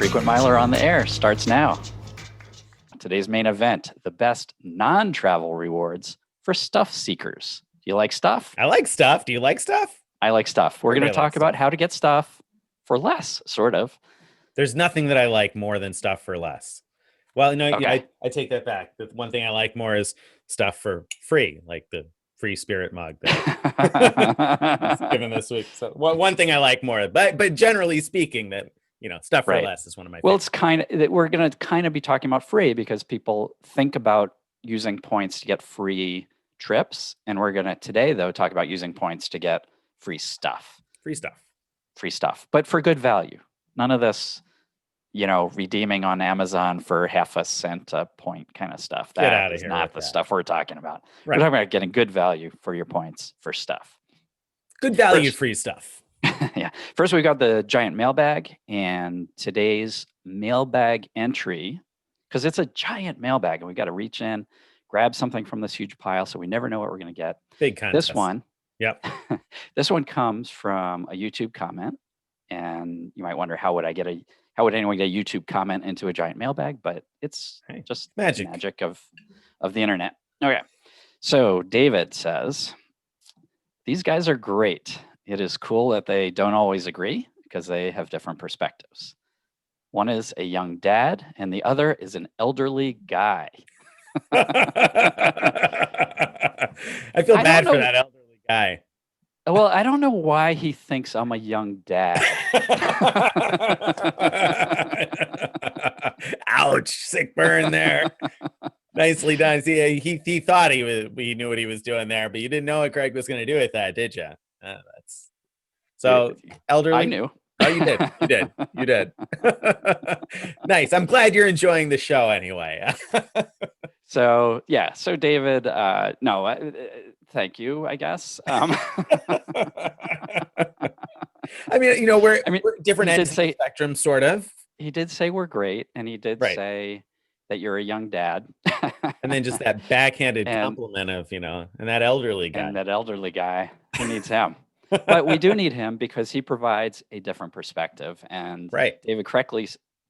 Frequent Miler on the Air starts now. Today's main event, the best non-travel rewards for stuff seekers. Do you like stuff? I like stuff. Do you like stuff? I like stuff. We're going to Everybody talk likes about stuff. how to get stuff for less, sort of. There's nothing that I like more than stuff for less. Well, no, Okay. I take that back. The one thing I like more is stuff for free, like the free spirit mug that I was given this week. So one thing I like more, but generally speaking, that stuff for Right. less is one of my Well, favorites. it's kind of, we're going to kind of be talking about free because people think about using points to get free trips. And we're going to today, though, talk about using points to get free stuff. Free stuff. But for good value. None of this, redeeming on Amazon for half a cent a point kind of stuff. Get That outta is here not with the that. stuff we're talking about. Right. We're talking about getting good value for your points for stuff. Good value First- free stuff. Yeah. First, we got the giant mailbag, and today's mailbag entry, because it's a giant mailbag, and we got to reach in, grab something from this huge pile, so we never know what we're going to get. Big contest. This one, Yep. this one comes from a YouTube comment, and you might wonder how would anyone get a YouTube comment into a giant mailbag? But it's just magic of the internet. Okay. So David says, these guys are great. It is cool that they don't always agree because they have different perspectives. One is a young dad and the other is an elderly guy. I feel bad for that elderly guy. Well, I don't know why he thinks I'm a young dad. Ouch, sick burn there. Nicely done. See, he thought he knew what he was doing there, but you didn't know what Greg was going to do with that, did you? That's so elderly. I knew. Oh, you did. Nice. I'm glad you're enjoying the show anyway. So David, thank you, I guess. I mean, we're different ends of the spectrum, sort of. He did say we're great, and he did say that you're a young dad. And then just that backhanded compliment of, and that elderly guy. And that elderly guy, who needs him? But we do need him because he provides a different perspective. And David correctly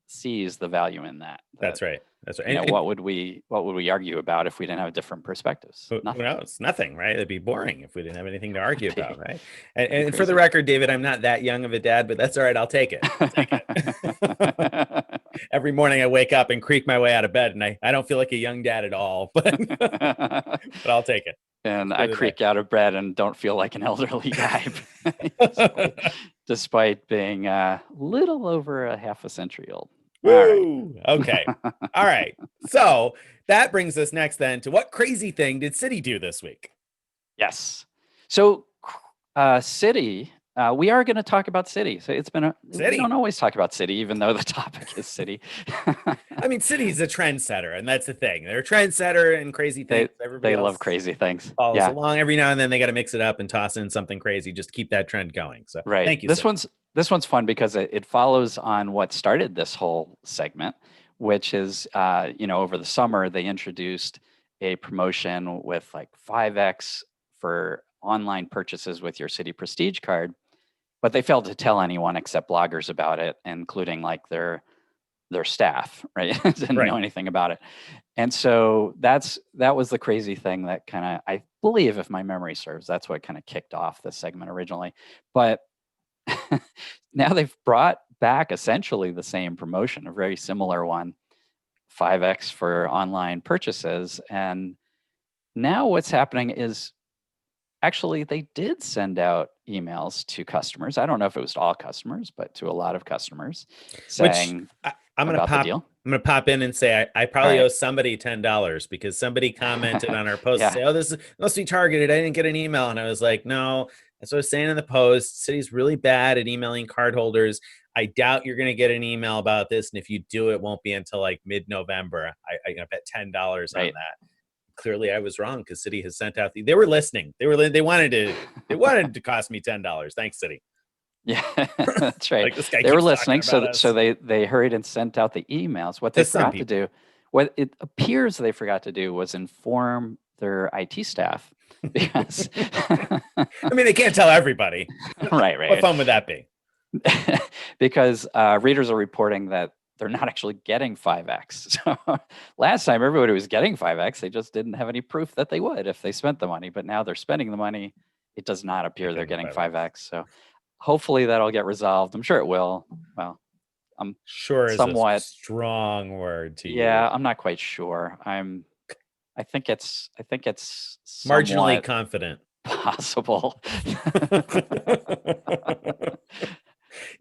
sees the value in that. That's right. And what would we argue about if we didn't have different perspectives? Nothing. Who knows? Nothing, right? It'd be boring if we didn't have anything to argue about, right? And for the record, David, I'm not that young of a dad, but that's all right. I'll take it. Every morning I wake up and creak my way out of bed, and I don't feel like a young dad at all, but I'll take it. And I creak out of bed and don't feel like an elderly guy, despite being a little over a half a century old. Woo! All right. Okay. All right. So that brings us next then to what crazy thing did Citi do this week? Yes. So Citi, we are going to talk about Citi. So it's been Citi. We don't always talk about Citi, even though the topic is Citi. I mean, Citi's a trendsetter, and that's the thing. They're a trendsetter and crazy things. They love crazy things. Follows along every now and then. They got to mix it up and toss in something crazy just to keep that trend going. So thank you. This one's fun because it follows on what started this whole segment, which is, over the summer, they introduced a promotion with like 5X for online purchases with your Citi Prestige card, but they failed to tell anyone except bloggers about it, including like their staff, right? Didn't know anything about it. And so that was the crazy thing that kind of, I believe, if my memory serves, that's what kind of kicked off this segment originally. But now they've brought back essentially the same promotion, a very similar one, 5X for online purchases. And now what's happening is actually they did send out emails to customers. I don't know if it was to all customers, but to a lot of customers saying I'm going to pop in and say I probably owe somebody $10 because somebody commented on our post and say, oh, this must be targeted. I didn't get an email. And I was like, no. That's what I was saying in the post. Citi's really bad at emailing cardholders. I doubt you're going to get an email about this. And if you do, it won't be until like mid-November. I bet $10 on that. Clearly I was wrong because Citi has sent out they were listening. They wanted to cost me $10. Thanks, Citi. Yeah, that's right. Like, this guy they were listening. So they hurried and sent out the emails. What they forgot to do, what it appears they forgot to do was inform their IT staff. Because I mean, they can't tell everybody. Right. What fun would that be? Because readers are reporting that they're not actually getting 5x. So last time everybody was getting 5x, they just didn't have any proof that they would if they spent the money. But now they're spending the money. It does not appear they're getting 5x. So hopefully that'll get resolved. I'm sure it will. Well, I'm sure is somewhat a strong word to use. Yeah, I'm not quite sure. I think it's marginally confident. Possible.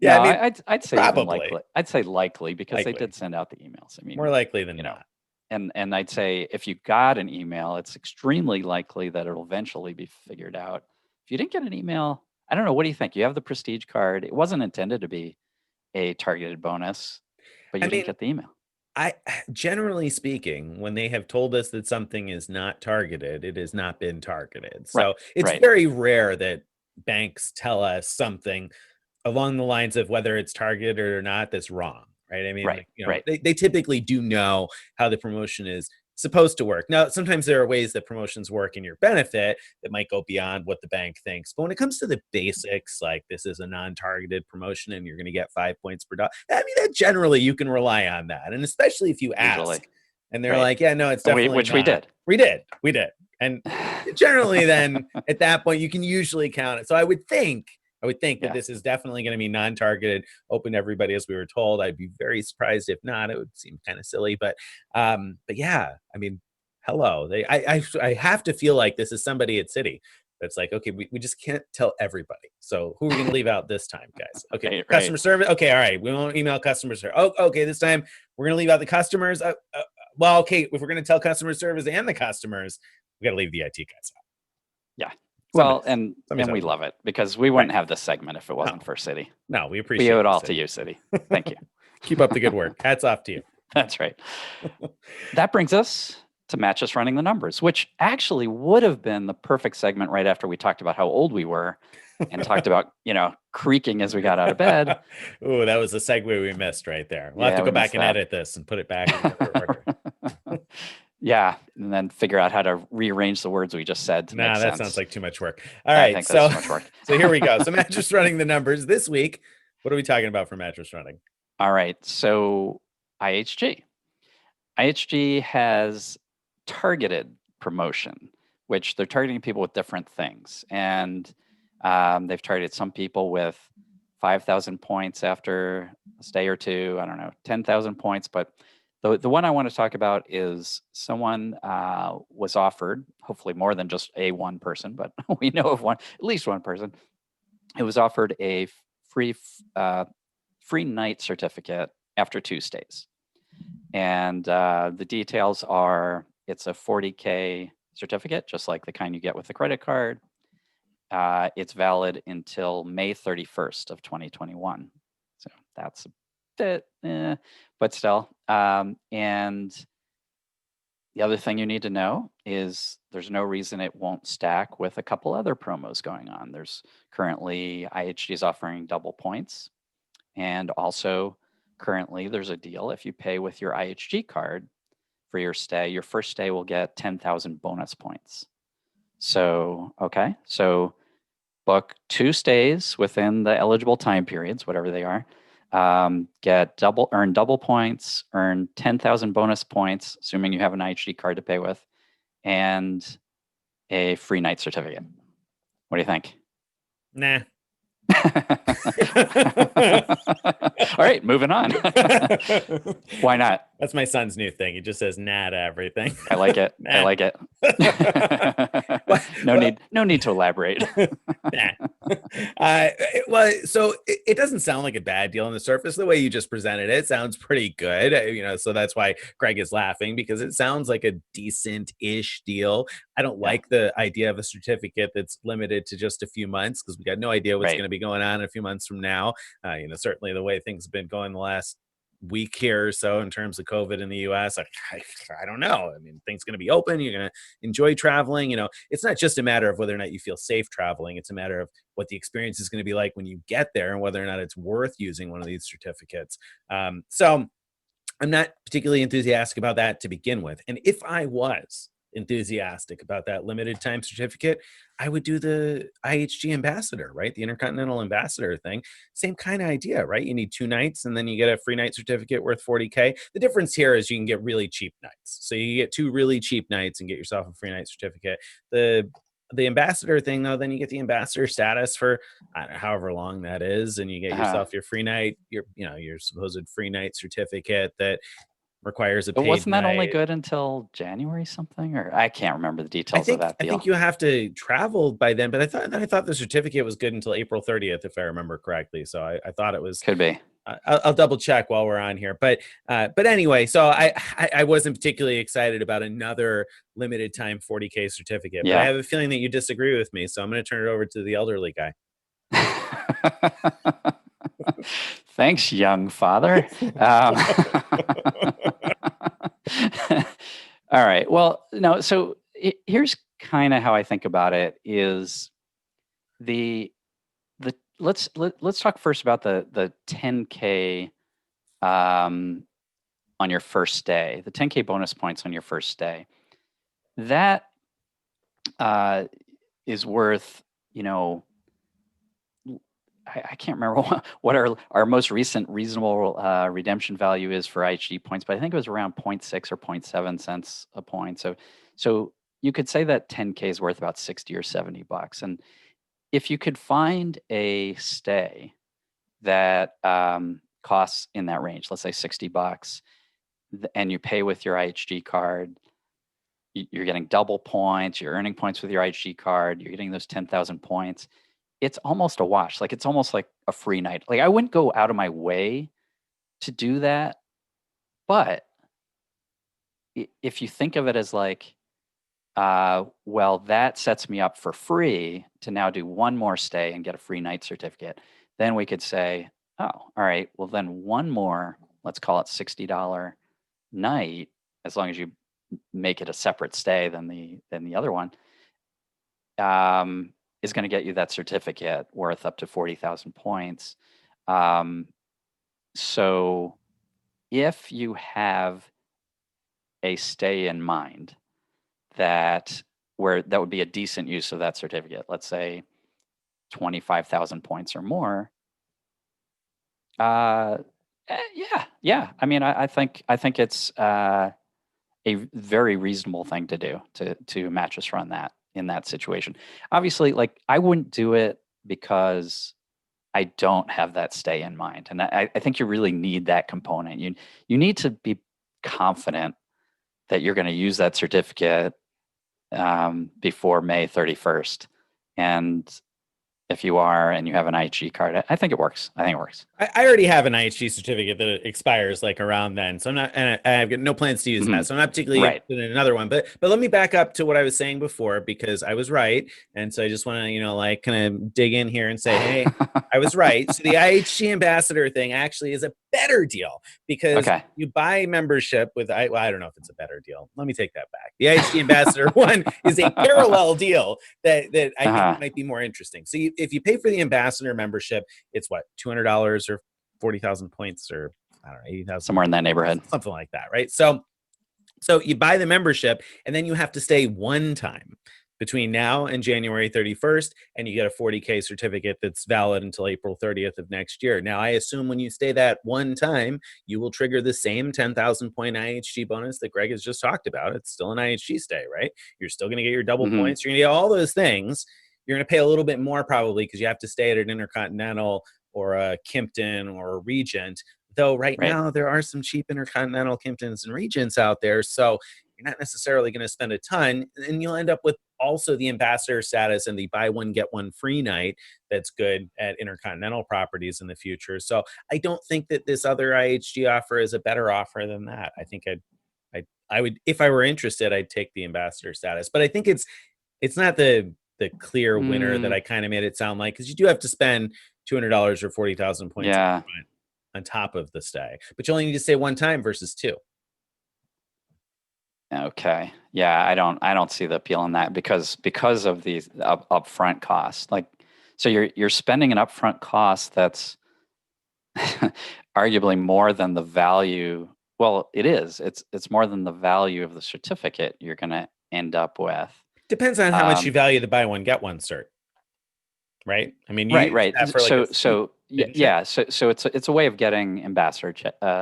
Yeah, no, I mean, I'd say even likely. I'd say likely because they did send out the emails. I mean, more likely than not. And I'd say if you got an email, it's extremely likely that it'll eventually be figured out. If you didn't get an email, I don't know. What do you think? You have the Prestige card. It wasn't intended to be a targeted bonus, but you didn't get the email. Generally speaking, when they have told us that something is not targeted, it has not been targeted. So it's very rare that banks tell us something along the lines of whether it's targeted or not that's wrong, right? I mean, they typically do know how the promotion is supposed to work. Now, sometimes there are ways that promotions work in your benefit that might go beyond what the bank thinks. But when it comes to the basics, like this is a non-targeted promotion and you're going to get 5 points per dollar, I mean, that generally you can rely on that. And especially if you ask and they're like, yeah, no, it's definitely which not. We did. And generally then at that point, you can usually count it. So I would think that this is definitely going to be non-targeted, open to everybody as we were told. I'd be very surprised if not. It would seem kind of silly, but yeah, I mean, hello. I have to feel like this is somebody at Citi that's like, okay, we just can't tell everybody. So who are we going to leave out this time, guys? Okay, customer service. Okay, all right, we won't email customer service. Oh, okay, this time we're going to leave out the customers. Well, okay, if we're going to tell customer service and the customers, we got to leave the IT guys out. Yeah. Well, and we love it because we wouldn't have this segment if it wasn't for Citi. No, we appreciate it. We owe it all to you, Citi. Thank you. Keep up the good work. Hats off to you. That's right. That brings us to Mattress running the numbers, which actually would have been the perfect segment right after we talked about how old we were and talked about, creaking as we got out of bed. Oh, that was a segue we missed right there. We'll have to go back and edit this and put it back in the order. Yeah, and then figure out how to rearrange the words we just said to make sense. That sounds like too much work. All right, that's too much work. So here we go. So Mattress running the numbers this week. What are we talking about for Mattress running? All right, so IHG. IHG has targeted promotion, which they're targeting people with different things, and they've targeted some people with 5,000 points after a stay or two. I don't know, 10,000 points, but the one I want to talk about is someone was offered, hopefully more than just one person, but we know of at least one person, who was offered a free night certificate after 2 stays. And the details are, it's a $40K certificate, just like the kind you get with the credit card. It's valid until May 31st of 2021. So that's a bit, but still. And the other thing you need to know is there's no reason it won't stack with a couple other promos going on. There's currently IHG is offering double points. And also currently there's a deal. If you pay with your IHG card for your stay, your first stay will get 10,000 bonus points. So, okay. So book 2 stays within the eligible time periods, whatever they are. Earn double points, earn 10,000 bonus points, assuming you have an IHG card to pay with, and a free night certificate. What do you think? Nah. All right, moving on. Why not? That's my son's new thing. He just says nah to everything. I like it. Nah. I like it. No need to elaborate. So it doesn't sound like a bad deal on the surface. The way you just presented it sounds pretty good. So that's why Greg is laughing, because it sounds like a decent-ish deal. I don't like the idea of a certificate that's limited to just a few months, because we got no idea what's going to be going on a few months from now. Certainly the way things have been going the last week here or so in terms of COVID in the US, I don't know. I mean, things going to be open. You're going to enjoy traveling. It's not just a matter of whether or not you feel safe traveling. It's a matter of what the experience is going to be like when you get there and whether or not it's worth using one of these certificates. So I'm not particularly enthusiastic about that to begin with. And if I was, enthusiastic about that limited time certificate, I would do the IHG ambassador, right? The Intercontinental Ambassador thing. Same kind of idea, right? You need 2 nights and then you get a free night certificate worth 40K. The difference here is you can get really cheap nights. So you get 2 really cheap nights and get yourself a free night certificate. The ambassador thing, though, then you get the ambassador status for I don't know, however long that is, and you get yourself your free night, your supposed free night certificate that requires a But paid wasn't that only night. good until January something? Or I can't remember the I details of think that I think deal. you have to travel by then, but I thought the certificate was good until April 30th, if I remember correctly. So I thought it was. Could be. I'll double check while we're on here, but anyway, so I wasn't particularly excited about another limited time 40K certificate, but I Yeah. have a feeling that you disagree with me, so I'm going to turn it over to the elderly guy. Thanks, young father. All right. Well, no. So here's kind of how I think about it: is the let's talk first about the 10K on your first day, the 10K bonus points on your first day. That is worth, I can't remember what our most recent reasonable redemption value is for IHG points, but I think it was around 0.6 or 0.7 cents a point. So you could say that 10K is worth about 60 or 70 bucks. And if you could find a stay that costs in that range, let's say 60 bucks, and you pay with your IHG card, you're getting double points, you're earning points with your IHG card, you're getting those 10,000 points. It's almost a wash. Like it's almost like a free night. Like I wouldn't go out of my way to do that, but if you think of it as like, well, that sets me up for free to now do one more stay and get a free night certificate, then we could say, oh, all right, well then one more, let's call it $60 night, as long as you make it a separate stay than the other one, is going to get you that certificate worth up to 40,000 points. So if you have a stay in mind that would be a decent use of that certificate, let's say 25,000 points or more, yeah. I mean, I think it's a very reasonable thing to do to mattress run that in that situation. Obviously, like I wouldn't do it because I don't have that stay in mind, and I think you really need that component. You need to be confident that you're going to use that certificate before May 31st, and if you are and you have an IHG card, I think it works. I already have an IHG certificate that expires like around then, so I'm not, and I've got no plans to use that, so I'm not particularly interested in another one. But let me back up to what I was saying before, because I was right, and so I just want to like kind of dig in here and say, hey, I was right. So the IHG ambassador thing actually is a better deal because you buy membership with I don't know if it's a better deal. Let me take that back. The IHG ambassador one is a parallel deal that I think might be more interesting. So if you pay for the ambassador membership, it's what, $200 or 40,000 points, or I don't know, 80,000, somewhere in that neighborhood, something like that, right? So you buy the membership and then you have to stay one time between now and January 31st, and you get a 40K certificate that's valid until April 30th of next year. Now, I assume when you stay that one time, you will trigger the same 10,000 point IHG bonus that Greg has just talked about. It's still an IHG stay, right? You're still going to get your double points. You're going to get all those things. You're going to pay a little bit more probably because you have to stay at an Intercontinental or a Kimpton or a Regent. Though right now there are some cheap Intercontinental, Kimptons, and Regents out there. So you're not necessarily going to spend a ton, and you'll end up with also the ambassador status and the buy one get one free night that's good at Intercontinental properties in the future. So I don't think that this other IHG offer is a better offer than that. I think I would, if I were interested, I'd take the ambassador status. But I think it's not the clear winner that I kind of made it sound like, because you do have to spend $200 or 40,000 points on top of the stay, but you only need to stay one time versus two. Okay. Yeah, I don't see the appeal in that because of the upfront cost. Like, so you're spending an upfront cost that's arguably more than the value. Well, it is. It's more than the value of the certificate you're gonna end up with. Depends on how much you value the buy one, get one cert. Right. I mean, you Right, used right. that for like a suit, didn't you? Yeah. So it's a way of getting ambassador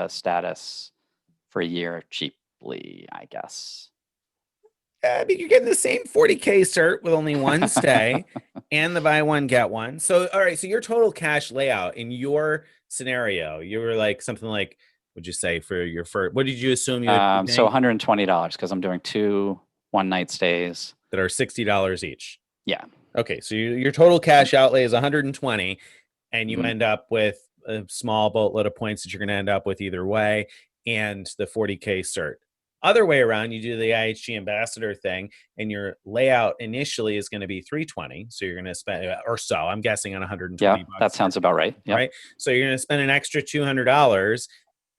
status for a year cheaply, I guess. I mean, you're getting the same 40K cert with only one stay and the buy one, get one. So, all right. So your total cash layout in your scenario, you were like something like, would you say for your first, what did you assume you would be So paying? $120 because I'm doing 2 one-night stays. That are $60 each. Yeah. Okay. So your total cash outlay is 120 and you Mhm. end up with a small boatload of points that you're going to end up with either way and the 40K cert. Other way around, you do the IHG ambassador thing, and your layout initially is going to be 320. So you're going to spend, or so I'm guessing, on 120 Yeah, that bucks, sounds about right. Yep. right? So you're going to spend an extra $200,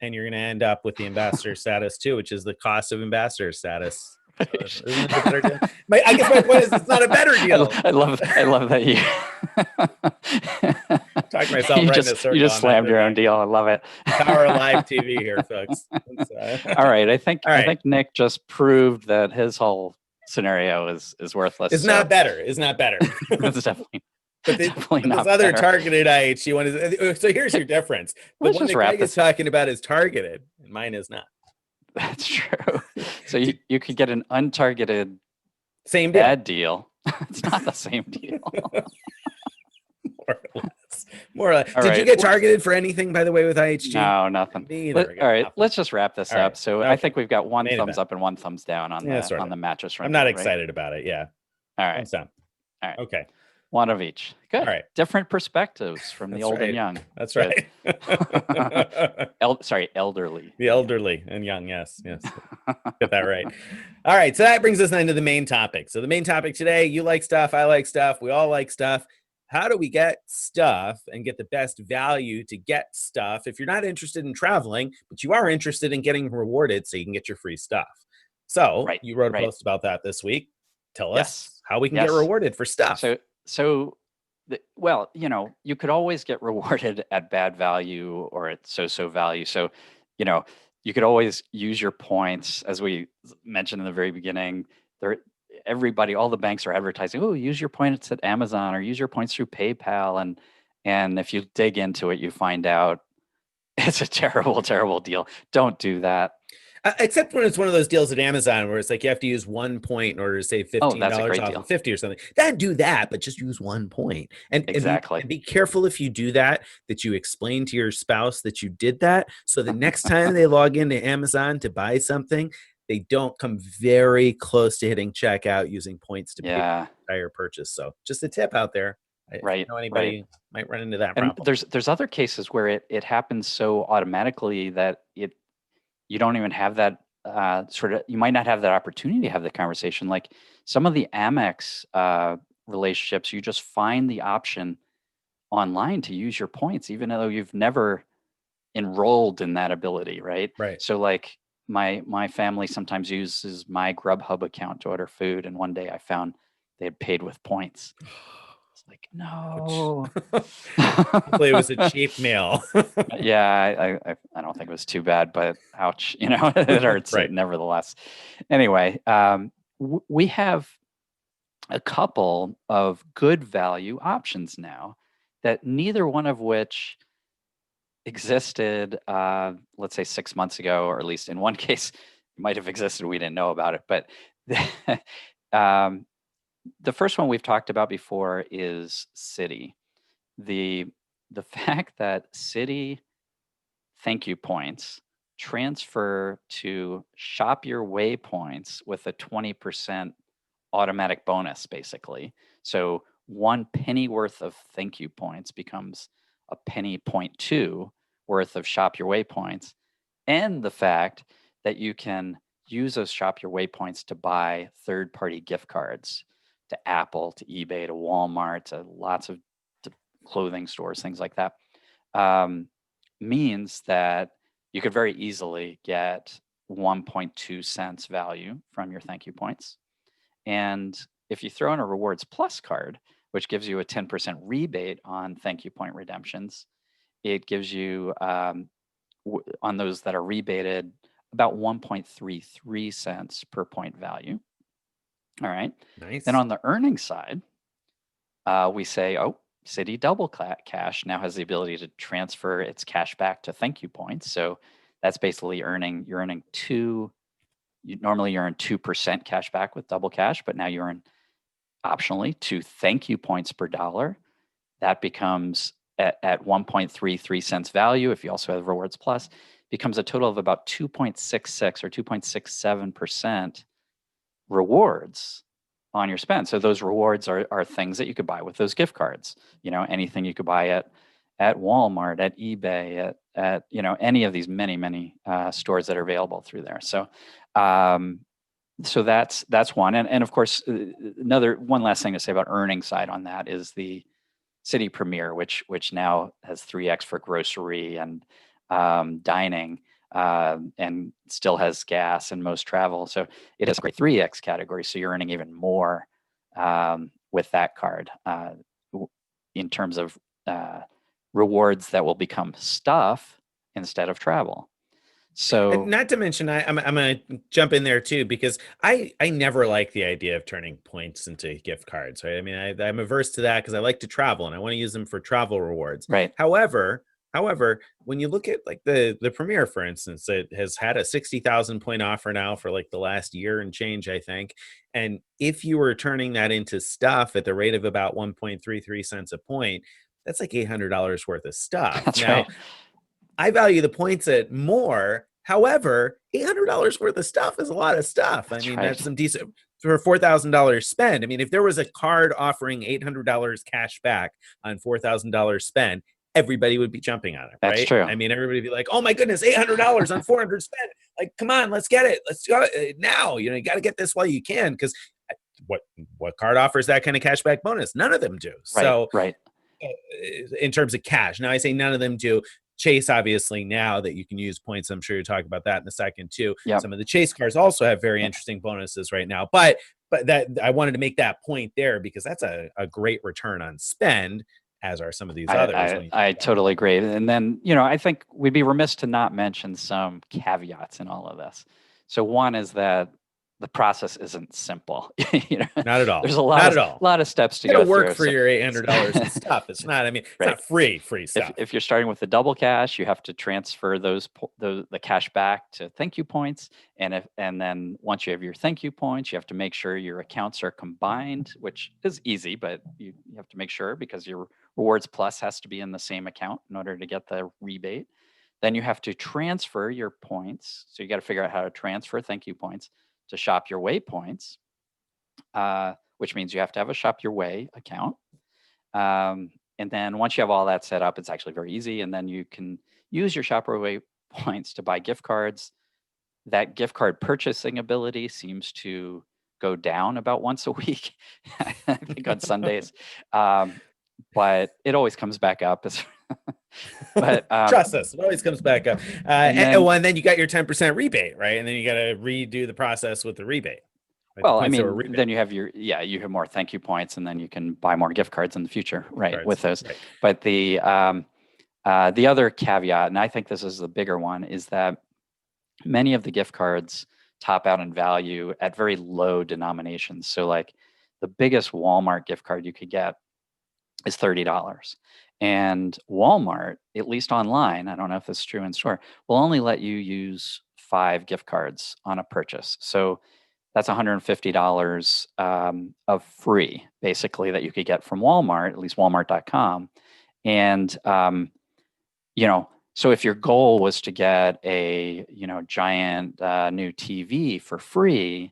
and you're going to end up with the ambassador status too, which is the cost of ambassador status. So isn't it a better deal? I guess my point is, it's not a better deal. I love that you Talk myself right in a circle. you just I'm not slammed doing your own that. deal. I love it. Power of live TV here, folks. All right, I All right. think Nick just proved that his whole scenario is worthless. It's not better. It's not better. It's definitely But definitely this not other better. targeted IHG one is. So here's your difference. The Let's one just that wrap Greg is this. talking about is targeted, and mine is not. That's true. So you could get an untargeted Same deal. bad deal. It's not the same deal. More or less. More or less. All Did right. you get targeted for anything, by the way, with IHG? No, nothing. Me either. All right, Nothing. let's just wrap this All up. right. So Okay. I think we've got one Main thumbs event. up and one thumbs down on Yeah, sort on of. the mattress I'm rental. not right? excited about it. Yeah. All right. Thumbs down. All right. Okay. One of each. Good. All right. Different perspectives from the That's old and right. young. That's Good. right. Sorry, elderly. The elderly and young. Yes. Yes. Get that right. All right. So that brings us then to the main topic. So the main topic today, you like stuff. I like stuff. We all like stuff. How do we get stuff and get the best value to get stuff if you're not interested in traveling, but you are interested in getting rewarded so you can get your free stuff? So Right. you wrote a Right. post about that this week. Tell Yes. us how we can get Yes. rewarded for stuff. So well, you could always get rewarded at bad value or at so value. So, you could always use your points, as we mentioned in the very beginning. There, all the banks are advertising, oh, use your points at Amazon or use your points through PayPal, and if you dig into it, you find out it's a terrible, terrible deal. Don't do that. Except when it's one of those deals at Amazon where it's like you have to use 1 point in order to save $15 That's a great off deal. of 50 or something. Then do that, but just use 1 point. And Exactly. be careful if you do that you explain to your spouse that you did that. So the next time they log into Amazon to buy something, they don't come very close to hitting checkout using points to pay for the entire purchase. So just a tip out there. Right. I know anybody might run into that And problem. there's other cases where it happens so automatically that you don't even have that you might not have that opportunity to have the conversation. Like some of the Amex relationships, you just find the option online to use your points, even though you've never enrolled in that ability, right? Right. So like my family sometimes uses my Grubhub account to order food, and one day I found they had paid with points. It's like, no. Hopefully it was a cheap meal. Yeah, I don't think it was too bad, but ouch, it hurts Right. nevertheless. Anyway, we have a couple of good value options now that neither one of which existed, let's say 6 months ago, or at least in one case, it might have existed. We didn't know about it. But the first one we've talked about before is Citi. The fact that Citi thank you points transfer to shop your way points with a 20% automatic bonus, basically. So 1 penny worth of thank you points becomes a penny point 2 worth of shop your way points. And the fact that you can use those shop your way points to buy third-party gift cards to Apple, to eBay, to Walmart, to lots of clothing stores, things like that, means that you could very easily get 1.2 cents value from your thank you points. And if you throw in a Rewards Plus card, which gives you a 10% rebate on thank you point redemptions, it gives you, on those that are rebated, about 1.33 cents per point value. All right. Then Nice. on the earning side, we say, oh, Citi Double Cash now has the ability to transfer its cash back to thank you points. So that's basically you're earning normally you earn 2% cash back with Double Cash, but now you earn optionally 2 thank you points per dollar. That becomes at 1.33 cents value. If you also have Rewards Plus, becomes a total of about 2.66 or 2.67% rewards on your spend. So those rewards are things that you could buy with those gift cards. Anything you could buy at Walmart, at eBay, at any of these many stores that are available through there. So that's one. And of course, one last thing to say about earning side on that is the Citi Premier, which now has 3x for grocery and dining, and still has gas and most travel. So it has a great 3x category. So you're earning even more with that card in terms of rewards that will become stuff instead of travel. And So not to mention, I'm going to jump in there too, because I never like the idea of turning points into gift cards, right? I mean, I'm averse to that because I like to travel and I want to use them for travel rewards. right. However, when you look at like the Premier, for instance, it has had a 60,000 point offer now for like the last year and change, I think. And if you were turning that into stuff at the rate of about 1.33 cents a point, that's like $800 worth of stuff. That's Now, right. I value the points at more. However, $800 worth of stuff is a lot of stuff. That's I mean, right. that's some decent for a $4,000 spend. I mean, if there was a card offering $800 cash back on $4,000 spend, everybody would be jumping on it, That's right? true. I mean, everybody would be like, "Oh my goodness, $800 on 400 spend! Like, come on, let's get it. Let's go now. You got to get this while you can, because what card offers that kind of cashback bonus? None of them do. Right. So Right. in terms of cash. Now, I say none of them do. Chase, obviously, now that you can use points, I'm sure you'll talk about that in a second too. Yep. Some of the Chase cards also have very interesting bonuses right now. But that I wanted to make that point there because that's a great return on spend, as are some of these others. I totally agree. And then, I think we'd be remiss to not mention some caveats in all of this. So one is that the process isn't simple. Not at all. There's Not at all. lot of steps to You go gotta work through. for your $800 and stuff. It's not. I mean, it's Right. not free stuff. If you're starting with the double cash, you have to transfer the cash back to thank you points, and then once you have your thank you points, you have to make sure your accounts are combined, which is easy, but you have to make sure because your Rewards Plus has to be in the same account in order to get the rebate. Then you have to transfer your points, so you got to figure out how to transfer thank you points to Shop Your Way points, which means you have to have a Shop Your Way account. And then once you have all that set up, it's actually very easy. And then you can use your Shop Your Way points to buy gift cards. That gift card purchasing ability seems to go down about once a week, I think on Sundays. But it always comes back up. But trust us, it always comes back up. And then you got your 10% rebate, right? And then you got to redo the process with the rebate. Right? Well, I mean, then you have more thank you points, and then you can buy more gift cards in the future, right? With those. Right. But the other caveat, and I think this is the bigger one, is that many of the gift cards top out in value at very low denominations. So like the biggest Walmart gift card you could get is $30. And Walmart, at least online, I don't know if this is true in store, will only let you use 5 gift cards on a purchase. So that's $150 of free, basically, that you could get from Walmart, at least Walmart.com. And, so if your goal was to get a, giant new TV for free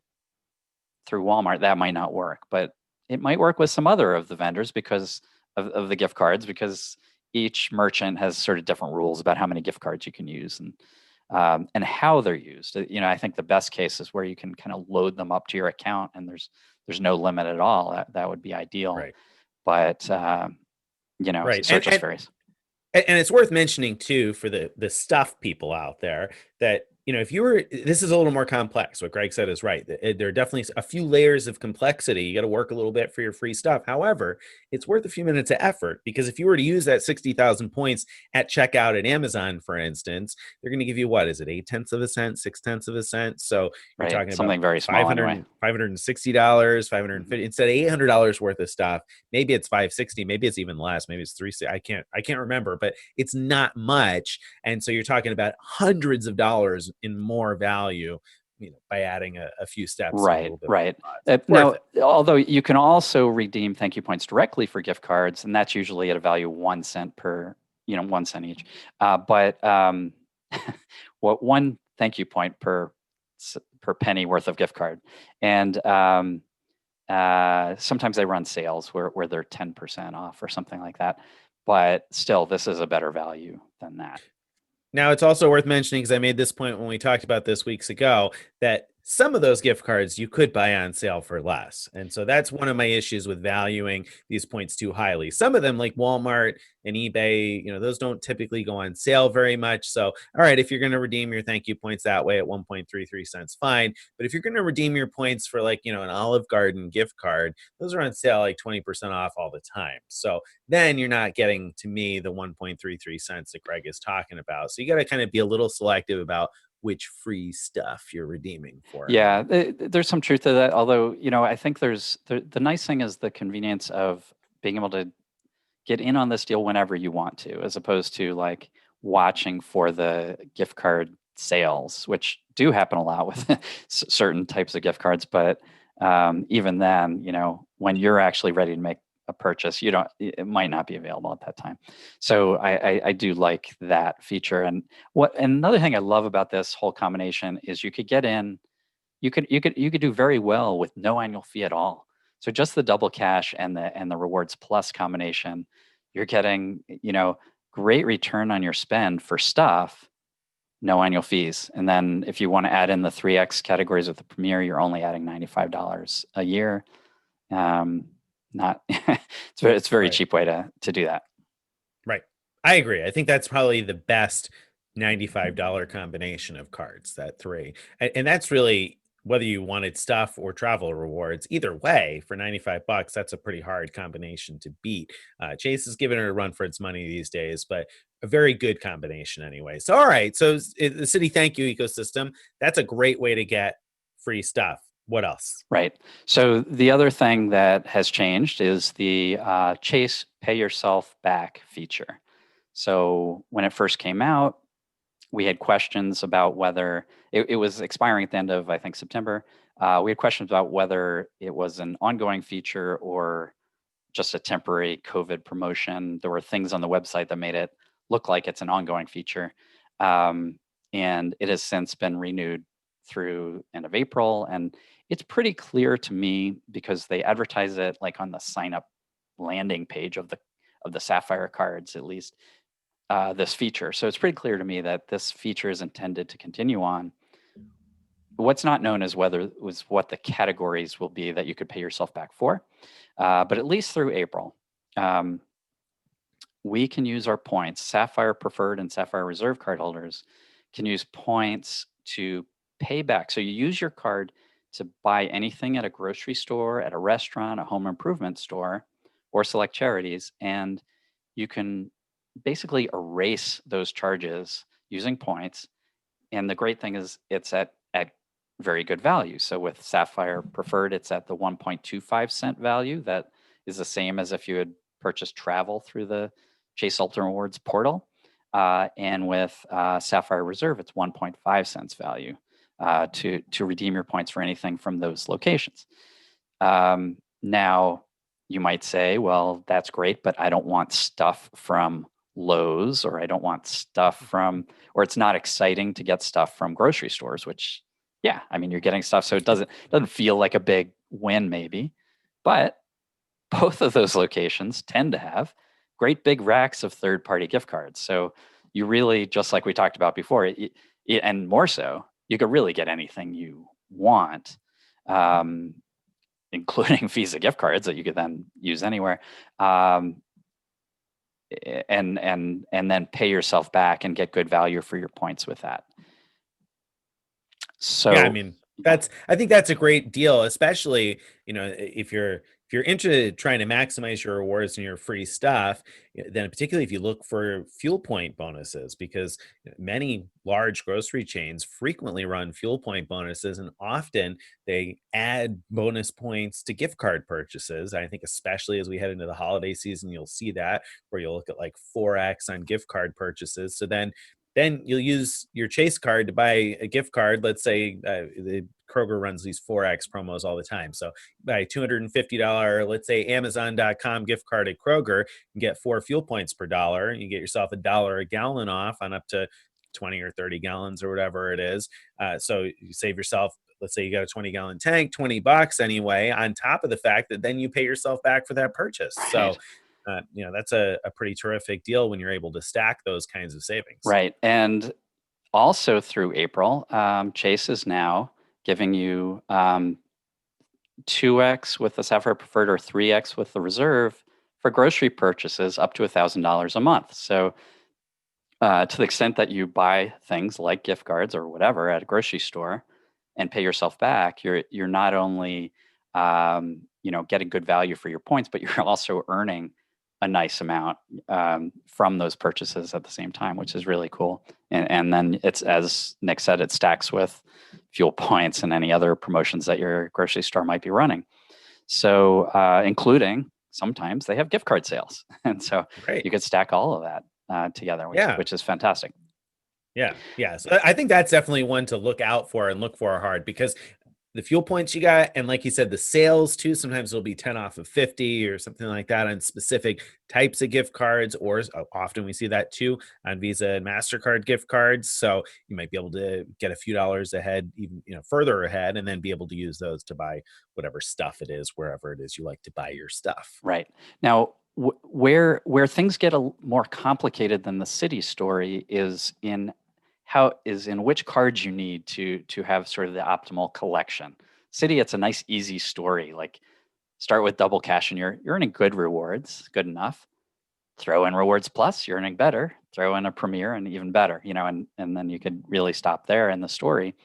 through Walmart, that might not work. But it might work with some other of the vendors because of the gift cards, because each merchant has sort of different rules about how many gift cards you can use and how they're used. I think the best case is where you can kind of load them up to your account and there's no limit at all. That would be ideal. Right. But right. So it just varies. And it's worth mentioning too, for the stuff people out there, that if you were, this is a little more complex. What Greg said is right. There are definitely a few layers of complexity. You got to work a little bit for your free stuff. However, it's worth a few minutes of effort, because if you were to use that 60,000 points at checkout at Amazon, for instance, they're going to give you, what is it, 8/10 of a cent, 6/10 of a cent? So you're Right. talking about Something very small anyway. $560, Mhm. 550, instead of $800 worth of stuff. Maybe it's 560, maybe it's even less, maybe it's 360. I can't remember, but it's not much. And so you're talking about hundreds of dollars in more value, by adding a few steps and a Right, little bit right. more thought. So it's worth Now, it. although you can also redeem thank you points directly for gift cards, and that's usually at a value of 1 cent per, 1 cent each. But what one thank you point per penny worth of gift card, and sometimes they run sales where they're 10% off or something like that. But still, this is a better value than that. Now, it's also worth mentioning, because I made this point when we talked about this weeks ago, that some of those gift cards you could buy on sale for less. And so that's one of my issues with valuing these points too highly. Some of them, like Walmart and eBay, those don't typically go on sale very much. So, all right, if you're going to redeem your thank you points that way at 1.33 cents, fine. But if you're going to redeem your points for, like, an Olive Garden gift card, those are on sale like 20% off all the time. So then you're not getting, to me, the 1.33 cents that Greg is talking about. So you got to kind of be a little selective about which free stuff you're redeeming for and Yeah, when. there's some truth to that. Although, I think the nice thing is the convenience of being able to get in on this deal whenever you want to, as opposed to like watching for the gift card sales, which do happen a lot with certain types of gift cards. But even then, when you're actually ready to make a purchase, it might not be available at that time. So I do like that feature. And another thing I love about this whole combination is you could get in, you could do very well with no annual fee at all. So just the double cash and the rewards plus combination, you're getting, great return on your spend for stuff, no annual fees. And then if you want to add in the 3x categories with the Premier, you're only adding $95 a year. Um, not it's very Right. cheap way to do that. Right. I agree. I think that's probably the best $95 combination of cards, that three. And that's really, whether you wanted stuff or travel rewards, either way, for 95 bucks, that's a pretty hard combination to beat. Chase is giving it a run for its money these days, but a very good combination anyway. So, all right. So the Citi Thank You ecosystem, that's a great way to get free stuff. What else? Right. So the other thing that has changed is the Chase Pay Yourself Back feature. So when it first came out, we had questions about whether it was expiring at the end of, I think, September. We had questions about whether it was an ongoing feature or just a temporary COVID promotion. There were things on the website that made it look like it's an ongoing feature. Um, and it has since been renewed through end of April. And it's pretty clear to me because they advertise it like on the sign up landing page of the Sapphire cards, at least, this feature. So it's pretty clear to me that this feature is intended to continue on. What's not known is what the categories will be that you could pay yourself back for. But at least through April, um, we can use our points. Sapphire Preferred and Sapphire Reserve card holders can use points to pay back. So you use your card to buy anything at a grocery store, at a restaurant, a home improvement store, or select charities, and you can basically erase those charges using points. And the great thing is it's at very good value. So with Sapphire Preferred, it's at the 1.25 cent value. That is the same as if you had purchased travel through the Chase Ultimate Rewards portal. And with Sapphire Reserve, it's 1.5 cents value to redeem your points for anything from those locations. Now, you might say, well, that's great, but I don't want stuff from Lowe's, or I don't want stuff from, or it's not exciting to get stuff from grocery stores, which, yeah, I mean, you're getting stuff, so it doesn't feel like a big win maybe, but both of those locations tend to have great big racks of third-party gift cards. So you really, just like we talked about before, and more so, you could really get anything you want, um, including Visa gift cards that you could then use anywhere. And then pay yourself back and get good value for your points with that. Yeah, I So mean, yeah, I think that's a great deal, especially, if you're interested in trying to maximize your rewards and your free stuff, then particularly if you look for fuel point bonuses, because many large grocery chains frequently run fuel point bonuses, and often they add bonus points to gift card purchases. I think especially as we head into the holiday season, you'll see that, where you'll look at like 4x on gift card purchases. So then you'll use your Chase card to buy a gift card. Let's say the Kroger runs these 4X promos all the time. So buy $250, let's say Amazon.com gift card at Kroger, and get 4 fuel points per dollar. You get yourself $1 a gallon off on up to 20 or 30 gallons or whatever it is. So you save yourself, let's say you got a 20-gallon tank, $20 anyway, on top of the fact that then you pay yourself back for that purchase. So right. that's a pretty terrific deal when you're able to stack those kinds of savings. Right. And also through April, Chase is now giving you 2x with the Sapphire Preferred or 3x with the Reserve for grocery purchases up to $1,000 a month. So, to the extent that you buy things like gift cards or whatever at a grocery store and pay yourself back, you're not only getting good value for your points, but you're also earning a nice amount from those purchases at the same time, which is really cool. And then it's, as Nick said, it stacks with fuel points and any other promotions that your grocery store might be running. So, including sometimes they have gift card sales, and so Great. you could stack all of that together, which Yeah. which is fantastic. Yeah. Yeah. So I think that's definitely one to look out for and look for hard, because the fuel points you got, and like you said, the sales too, sometimes it'll be 10 off of 50 or something like that on specific types of gift cards, or often we see that too on Visa and MasterCard gift cards. So you might be able to get a few dollars ahead, even, further ahead, and then be able to use those to buy whatever stuff it is, wherever it is you like to buy your stuff. Right. Now, where things get more complicated than the Citi story is in which cards you need to have sort of the optimal collection. Citi, it's a nice easy story. Like, start with double cash and you're earning good rewards, good enough. Throw in rewards plus, you're earning better. Throw in a premier and even better, and then you could really stop there in the story.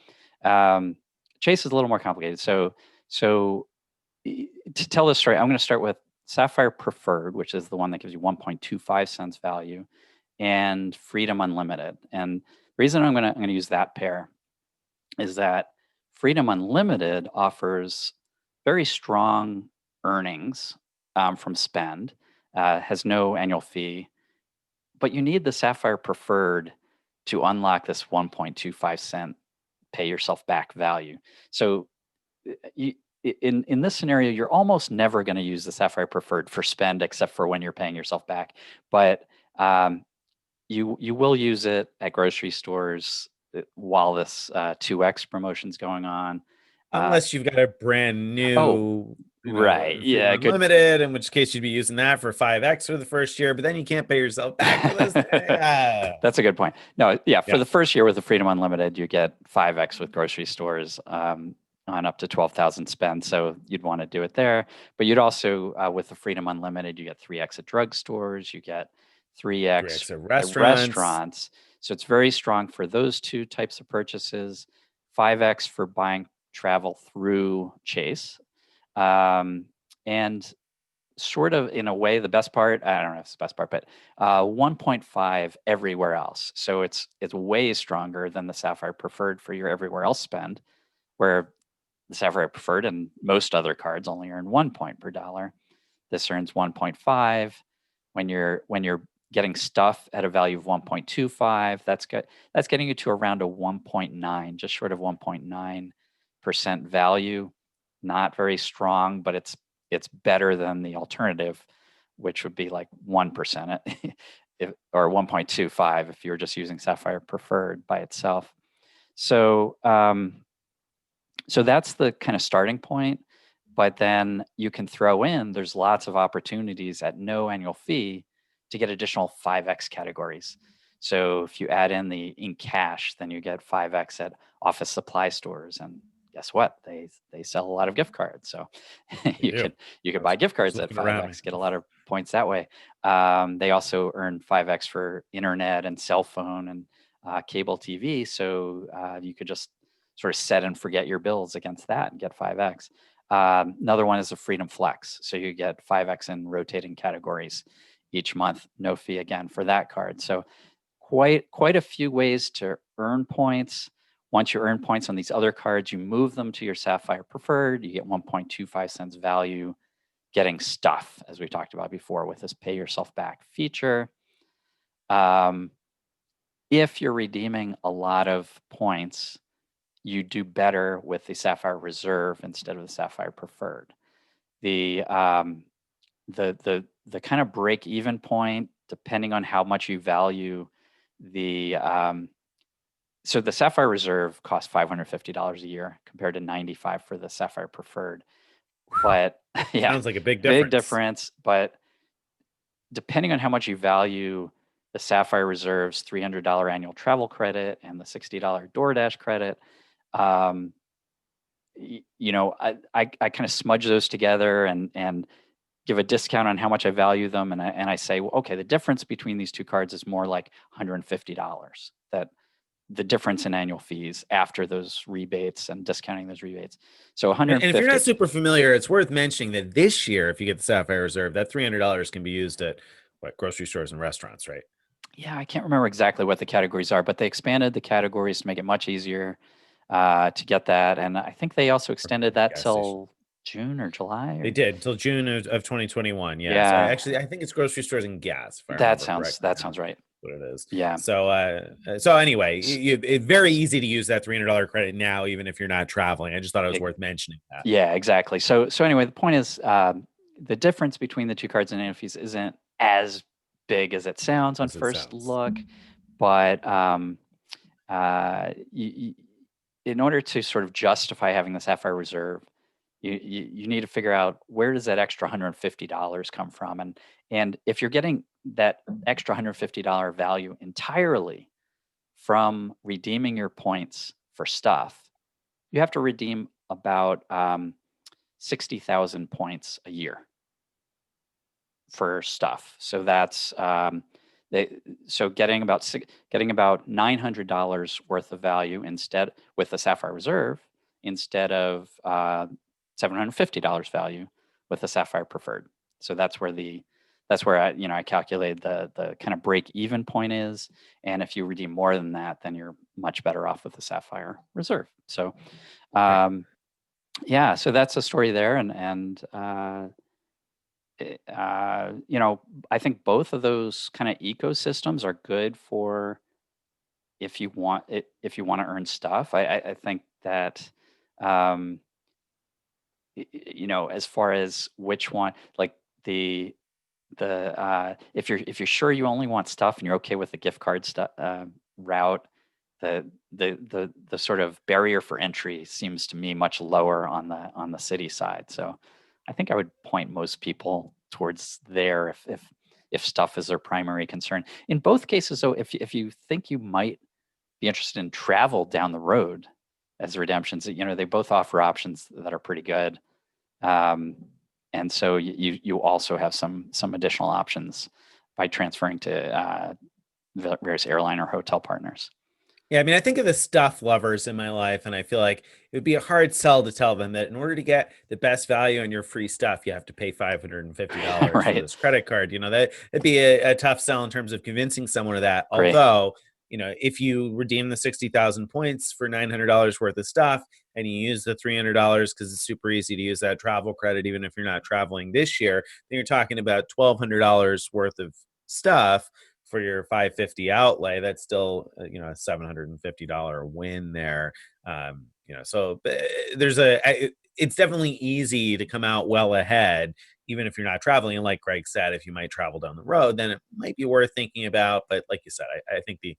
Um, Chase is a little more complicated. So to tell this story, I'm going to start with Sapphire Preferred, which is the one that gives you 1.25 cents value, and Freedom Unlimited. And the reason I'm going to use that pair is that Freedom Unlimited offers very strong earnings from spend, has no annual fee, but you need the Sapphire Preferred to unlock this 1.25 cent pay yourself back value. So you, in this scenario, you're almost never going to use the Sapphire Preferred for spend, except for when you're paying yourself back. But you will use it at grocery stores while this 2x promotion's going on. Unless you've got a brand Oh, new, right. Freedom Yeah, good. Unlimited, in which case you'd be using that for 5X for the first year, but then you can't pay yourself back for this. Yeah. That's a good point. No, yeah, for Yeah. the first year with the Freedom Unlimited, you get 5x with grocery stores on up to 12,000 spend. So you'd want to do it there. But you'd also, with the Freedom Unlimited, you get 3x at drugstores, you get 3x 3X at at restaurants. restaurants. So it's very strong for those two types of purchases. 5x for buying travel through Chase. And sort of in a way, the best part, I don't know if it's the best part, but 1.5 everywhere else. So it's way stronger than the Sapphire Preferred for your everywhere else spend, where the Sapphire Preferred and most other cards only earn 1 point per dollar. This earns 1.5. When you're getting stuff at a value of 1.25, that's good. That's getting you to around a 1.9, just short of 1.9% value. Not very strong, but it's better than the alternative, which would be like 1% or 1.25 if you were just using Sapphire Preferred by itself. So so that's the kind of starting point. But then you can throw in, there's lots of opportunities at no annual fee to get additional 5x categories. So if you add in cash, then you get 5x at office supply stores. And guess what? They sell a lot of gift cards. So They you do. could I was buy gift cards at looking around me. 5x, get a lot of points that way. They also earn 5x for internet and cell phone and cable TV. So you could just sort of set and forget your bills against that and get 5x. Another one is a Freedom Flex. So you get 5x in rotating categories each month, no fee again for that card. So quite a few ways to earn points. Once you earn points on these other cards, you move them to your Sapphire Preferred. You get 1.25 cents value getting stuff, as we talked about before, with this pay yourself back feature. If you're redeeming a lot of points, you do better with the Sapphire Reserve instead of the Sapphire Preferred. The kind of break even point, depending on how much you value the so the Sapphire Reserve costs $550 a year compared to $95 for the Sapphire Preferred. But yeah, sounds like a big difference. Big difference. But depending on how much you value the Sapphire Reserve's $300 annual travel credit and the $60 DoorDash credit, you know, I kind of smudge those together and give a discount on how much I value them, and I say, well, okay, the difference between these two cards is more like $150. That the difference in annual fees after those rebates and discounting those rebates. So 150. And if you're not super familiar, it's worth mentioning that this year, if you get the Sapphire Reserve, that $300 can be used at grocery stores and restaurants, right? Yeah, I can't remember exactly what the categories are, but they expanded the categories to make it much easier to get that. And I think they also extended that till June or July. They did until June of 2021. Yeah. Yeah. So I think it's grocery stores and gas. That sounds right. What it is. Yeah. So anyway, it's very easy to use that $300 credit now, even if you're not traveling. I just thought it was worth mentioning that. Yeah, exactly. So anyway, the point is the difference between the two cards and annual fees isn't as big as it sounds on first look, but in order to sort of justify having the Sapphire Reserve, you need to figure out where does that extra $150 come from, and if you're getting that extra $150 value entirely from redeeming your points for stuff, you have to redeem about 60,000 points a year for stuff. So that's getting about $900 worth of value instead with the Sapphire Reserve instead of $750 value with the Sapphire Preferred. So that's where I calculated the kind of break even point is, and if you redeem more than that, then you're much better off with the Sapphire Reserve. So yeah, so that's the story there, and I think both of those kind of ecosystems are good for if you want to earn stuff. I think that as far as which one, like the if you're sure you only want stuff and you're okay with the gift card route, the sort of barrier for entry seems to me much lower on the Citi side. So I think I would point most people towards there if stuff is their primary concern. In both cases, though, if you think you might be interested in travel down the road as redemptions, they both offer options that are pretty good. And so you also have some additional options by transferring to various airline or hotel partners. Yeah, I mean, I think of the stuff lovers in my life, and I feel like it would be a hard sell to tell them that in order to get the best value on your free stuff, you have to pay $550 right. for this credit card. That'd be a tough sell in terms of convincing someone of that. Great. Although, if you redeem the 60,000 points for $900 worth of stuff and you use the $300 because it's super easy to use that travel credit, even if you're not traveling this year, then you're talking about $1,200 worth of stuff for your $550 outlay. That's still a $750 win there. So it's definitely easy to come out well ahead, even if you're not traveling. And like Greg said, if you might travel down the road, then it might be worth thinking about. But like you said, I think the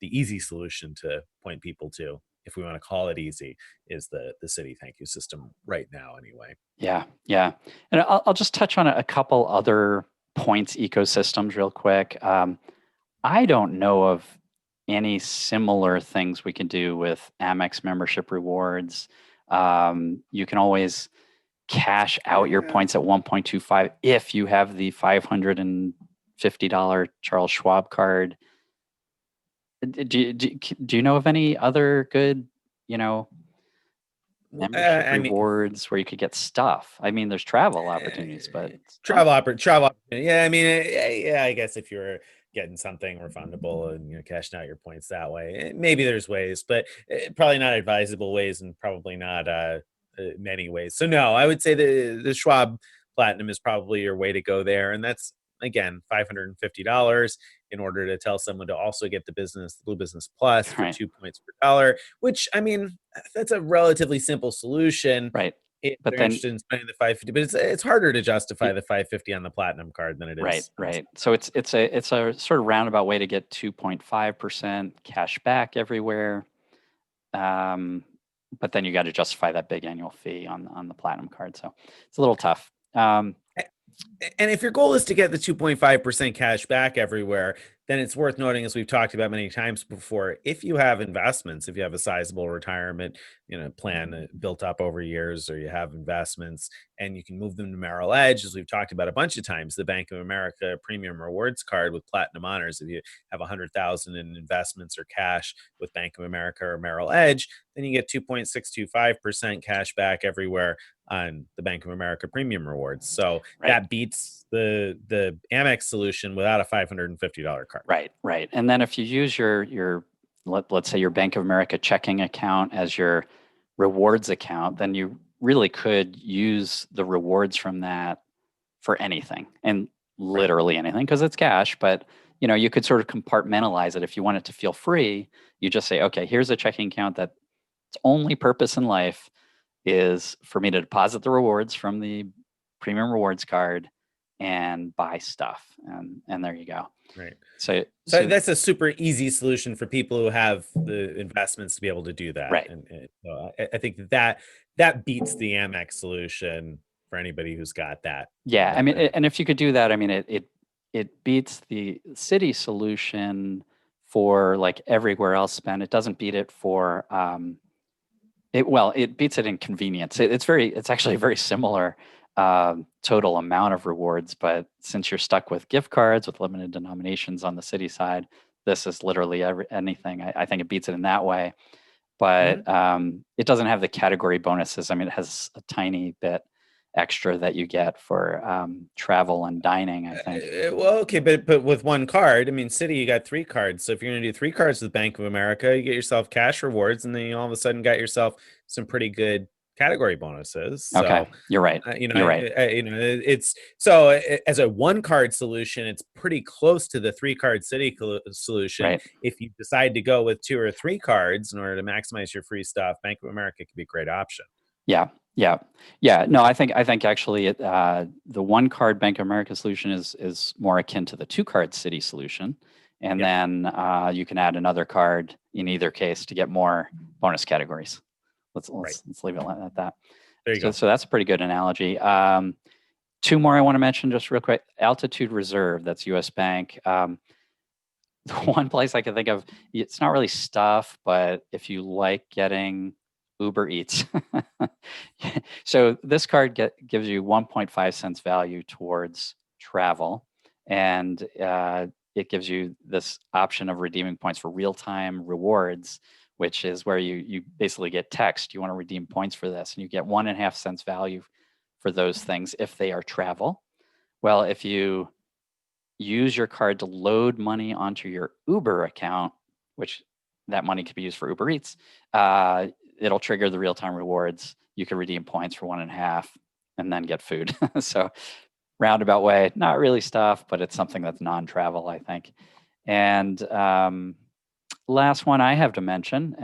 easy solution to point people to, if we want to call it easy, is the Citi thank you system right now anyway. Yeah. And I'll just touch on a couple other points ecosystems real quick. I don't know of any similar things we can do with Amex membership rewards. You can always cash out your points at 1.25 if you have the $550 Charles Schwab card. Do you know of any other good you know, Well, membership I mean, rewards where you could get stuff. I mean, there's travel opportunities, but stuff. travel opportunity. Yeah, I mean, yeah, I guess if you're getting something refundable and cashing out your points that way, maybe there's ways, but probably not advisable ways, and probably not many ways. So no, I would say the Schwab Platinum is probably your way to go there, and that's again $550 in order to tell someone to also get the Blue Business Plus for Right. 2 points per dollar. Which I mean, that's a relatively simple solution Right. if But they're then interested in spending the 550, but it's harder to justify it, the 550 on the platinum card than it right, is on this. right. So it's a sort of roundabout way to get 2.5% cash back everywhere. Um, but then you got to justify that big annual fee on the platinum card. So it's a little tough. And if your goal is to get the 2.5% cash back everywhere, then it's worth noting, as we've talked about many times before, if you have investments, if you have a sizable retirement, plan built up over years, or you have investments and you can move them to Merrill Edge, as we've talked about a bunch of times, the Bank of America Premium Rewards Card with Platinum Honors. If you have 100,000 in investments or cash with Bank of America or Merrill Edge, then you get 2.625% cash back everywhere on the Bank of America Premium Rewards. So Right. that beats the Amex solution without a $550 card. Right, right. And then if you use your let's say your Bank of America checking account as your rewards account, then you really could use the rewards from that for anything, and Right. literally anything, because it's cash. But you could sort of compartmentalize it. If you want it to feel free, you just say, okay, here's a checking account that its only purpose in life is for me to deposit the rewards from the premium rewards card and buy stuff, and there you go. Right. So So so that's a super easy solution for people who have the investments to be able to do that. right. And so I think that beats the Amex solution for anybody who's got that. Yeah, I That mean, kind of. and if you could do that, I mean, it beats the Citi solution for like everywhere else spend. It doesn't beat it for it beats it in convenience. It's actually a very similar total amount of rewards, but since you're stuck with gift cards with limited denominations on the Citi side, this is literally anything. I think it beats it in that way, but Mhm. it doesn't have the category bonuses. I mean, it has a tiny bit extra that you get for travel and dining, I think. Well, okay, but with one card, I mean, City, you got three cards. So if you're going to do three cards with Bank of America, you get yourself cash rewards, and then you all of a sudden got yourself some pretty good category bonuses. Okay, So you're right. You're right. it's so as a one card solution, it's pretty close to the three card City solution. Right. If you decide to go with two or three cards in order to maximize your free stuff, Bank of America could be a great option. Yeah. Yeah. Yeah. No, I think actually the one card Bank of America solution is more akin to the two card Citi solution, and Yep. then you can add another card in either case to get more bonus categories. Let's Right. let's let's leave it at that. There you So go. so that's a pretty good analogy. Two more I want to mention just real quick. Altitude Reserve, that's U.S. Bank. The one place I can think of, it's not really stuff, but if you like getting Uber Eats. So this card gives you 1.5 cents value towards travel, and it gives you this option of redeeming points for real-time rewards, which is where you basically get text. You want to redeem points for this, and you get 1.5 cents value for those things if they are travel. Well, if you use your card to load money onto your Uber account, which that money could be used for Uber Eats, it'll trigger the real-time rewards. You can redeem points for 1.5 and then get food. So roundabout way, not really stuff, but it's something that's non-travel, I think. And last one I have to mention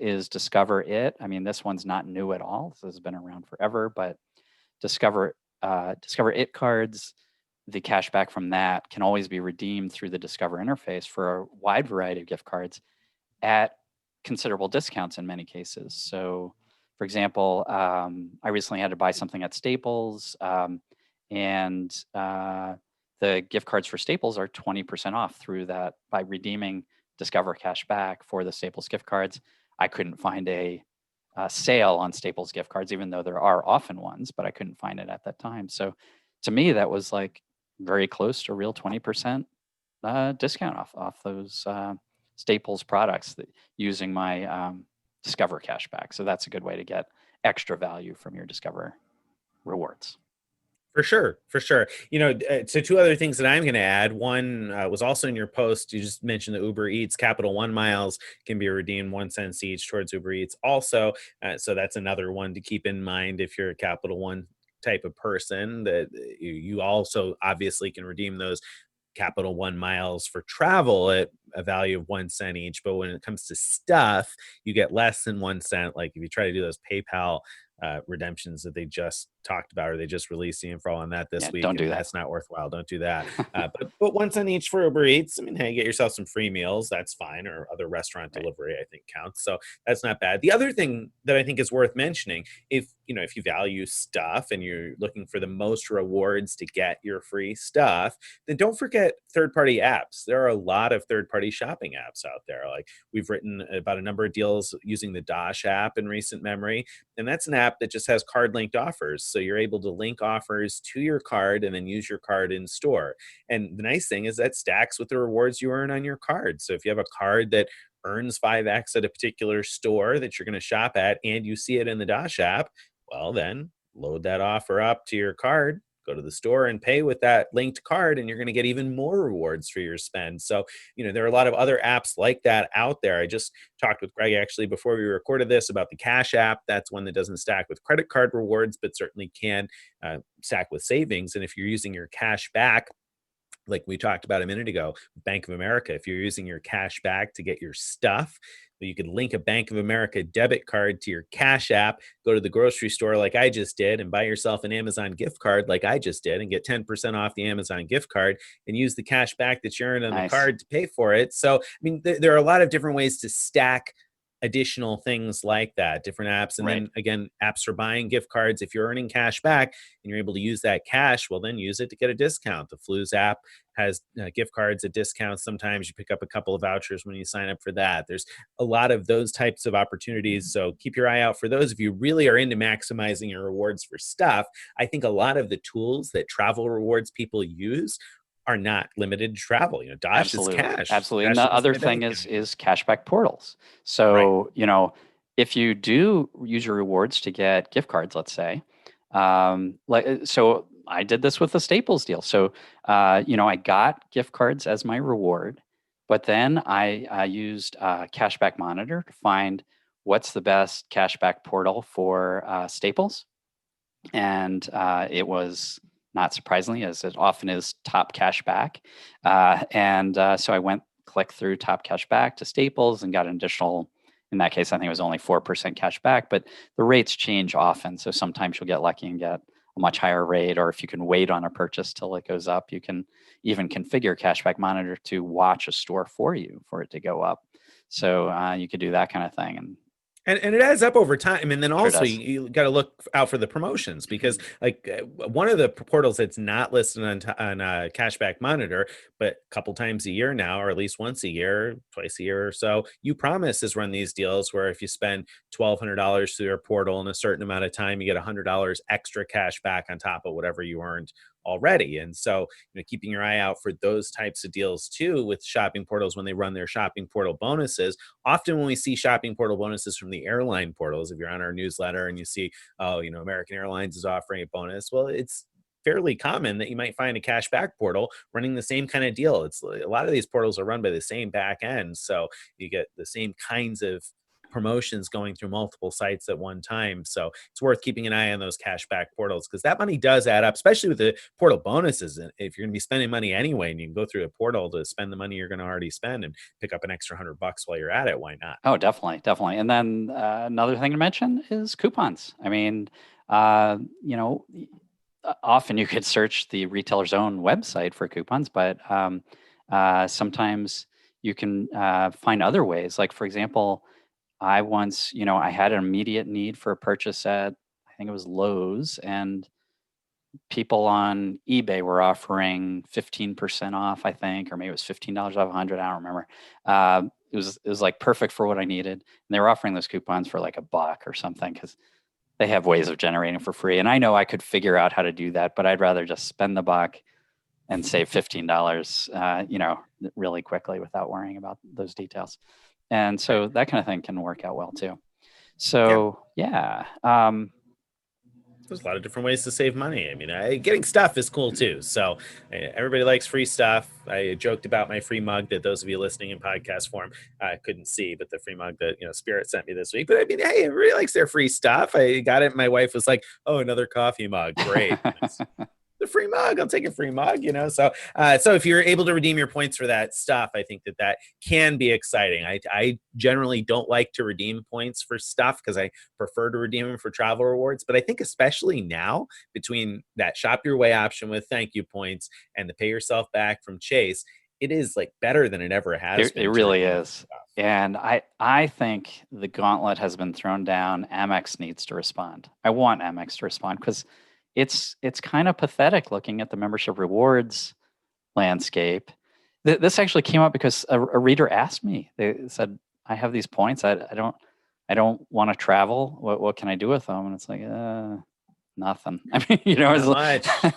is Discover It. I mean, this one's not new at all. This has been around forever, but Discover It cards, the cash back from that can always be redeemed through the Discover interface for a wide variety of gift cards at considerable discounts in many cases. So, for example, I recently had to buy something at Staples, and the gift cards for Staples are 20% off through that by redeeming Discover cash back for the Staples gift cards. I couldn't find a sale on Staples gift cards, even though there are often ones, but I couldn't find it at that time. So to me, that was like very close to a real 20% discount off those Staples products using my Discover cash back. So that's a good way to get extra value from your Discover rewards. For sure, for sure. So two other things that I'm going to add. One was also in your post. You just mentioned the Uber Eats Capital One miles can be redeemed 1 cent each towards Uber Eats. Also, so that's another one to keep in mind if you're a Capital One type of person. That you also obviously can redeem those Capital One miles for travel at a value of 1 cent each. But when it comes to stuff, you get less than 1 cent. Like if you try to do those PayPal redemptions that they just talked about, or they just released the info on that this Yeah, week, don't do and that. that's not worthwhile. Don't do that. But 1 cent each for Uber Eats. I mean, hey, get yourself some free meals. That's fine, or other restaurant Right. delivery, I think counts. So that's not bad. The other thing that I think is worth mentioning, if you value stuff and you're looking for the most rewards to get your free stuff, then don't forget third-party apps. There are a lot of third-party shopping apps out there. Like we've written about a number of deals using the Dosh app in recent memory, and that's an app that just has card linked offers. So you're able to link offers to your card and then use your card in store. And the nice thing is that stacks with the rewards you earn on your card. So if you have a card that earns 5x at a particular store that you're going to shop at and you see it in the Dosh app, well, then load that offer up to your card, go to the store and pay with that linked card, and you're going to get even more rewards for your spend. So, there are a lot of other apps like that out there. I just talked with Greg actually before we recorded this about the Cash app. That's one that doesn't stack with credit card rewards, but certainly can stack with savings. And if you're using your cash back, like we talked about a minute ago, Bank of America, if you're using your cash back to get your stuff, you could link a Bank of America debit card to your Cash app, go to the grocery store like I just did, and buy yourself an Amazon gift card like I just did, and get 10% off the Amazon gift card and use the cash back that you earned on the Nice. card to pay for it. So, I mean, there are a lot of different ways to stack additional things like that, different apps. And Right. then again, apps for buying gift cards. If you're earning cash back and you're able to use that cash, well, then use it to get a discount. The Flu's app has gift cards at discounts. Sometimes you pick up a couple of vouchers when you sign up for that. There's a lot of those types of opportunities. So keep your eye out for those. If you really are into maximizing your rewards for stuff, I think a lot of the tools that travel rewards people use are not limited to travel. Dosh is Absolutely. cash. Absolutely. And Cash the is other my bank thing account. is cashback portals. Right. So, if you do use your rewards to get gift cards, let's say, so I did this with the Staples deal. So, I got gift cards as my reward, but then I used Cashback Monitor to find what's the best cashback portal for Staples. And it was, not surprisingly, as it often is, Top Cashback. So I clicked through Top Cashback to Staples and got an additional, in that case, I think it was only 4% cash back, but the rates change often. So sometimes you'll get lucky and get a much higher rate, or if you can wait on a purchase till it goes up, you can even configure Cashback Monitor to watch a store for you for it to go up. So you could do that kind of thing. And it adds up over time. And then Sure also does. you got to look out for the promotions, because like one of the portals that's not listed on Cashback Monitor, but a couple times a year now, or at least once a year, twice a year or so, You Promise has run these deals where if you spend $1,200 through their portal in a certain amount of time, you get $100 extra cash back on top of whatever you earned already. And so, keeping your eye out for those types of deals too with shopping portals when they run their shopping portal bonuses. Often when we see shopping portal bonuses from the airline portals, if you're on our newsletter and you see, oh, American Airlines is offering a bonus, well, it's fairly common that you might find a cashback portal running the same kind of deal. It's a lot of these portals are run by the same back end, so you get the same kinds of promotions going through multiple sites at one time. So it's worth keeping an eye on those cashback portals, because that money does add up, especially with the portal bonuses. And if you're going to be spending money anyway, and you can go through a portal to spend the money you're going to already spend and pick up an extra $100 while you're at it, why not? Oh, definitely, definitely. And then another thing to mention is coupons. I mean, often you could search the retailer's own website for coupons, but sometimes you can find other ways. Like, for example, I once, I had an immediate need for a purchase at, I think it was Lowe's, and people on eBay were offering 15% off, I think, or maybe it was $15 off 100. I don't remember. It was like perfect for what I needed. And they were offering those coupons for like $1 or something, because they have ways of generating for free. And I know I could figure out how to do that, but I'd rather just spend the buck and save $15, really quickly without worrying about those details. And Right. so that kind of thing can work out well too. So yeah. There's a lot of different ways to save money. I mean, getting stuff is cool too. So everybody likes free stuff. I joked about my free mug that those of you listening in podcast form couldn't see, but the free mug that Spirit sent me this week. But I mean, hey, everybody likes their free stuff. I got it. My wife was like, "Oh, another coffee mug, great." The free mug, I'll take a free mug, so if you're able to redeem your points for that stuff, I think that can be exciting. I generally don't like to redeem points for stuff because I prefer to redeem them for travel rewards, but I think especially now, between that shop your way option with thank you points and the pay yourself back from Chase, it is like better than it ever has been. It really is. And I think the gauntlet has been thrown down. Amex needs to respond. I want Amex to respond because it's kind of pathetic looking at the membership rewards landscape. This actually came up because a reader asked me. They said, "I have these points. I don't want to travel. What can I do with them?" And it's like, nothing. I mean,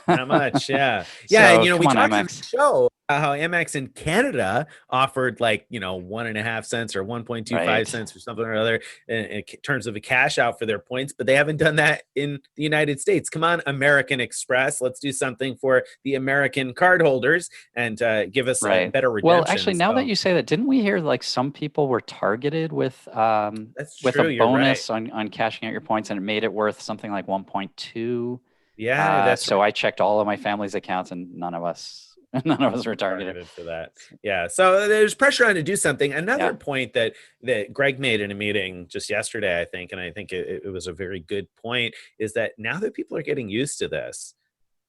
not much. Yeah. So, And we come on, talked on Amex. the show about how Amex in Canada offered 1.5 cents or 1.25 cents or something or other in terms of a cash out for their points, but they haven't done that in the United States. Come on, American Express. Let's do something for the American cardholders and give us a better redemption. Well, actually, now that you say that, didn't we hear some people were targeted with that's with true, a bonus on cashing out your points, and it made it worth something like 1.2? Yeah, that's so right. I checked all of my family's accounts, and none of us were targeted for that. Yeah. So there's pressure on to do something. Another point that Greg made in a meeting just yesterday, I think, and I think it was a very good point, is that now that people are getting used to this,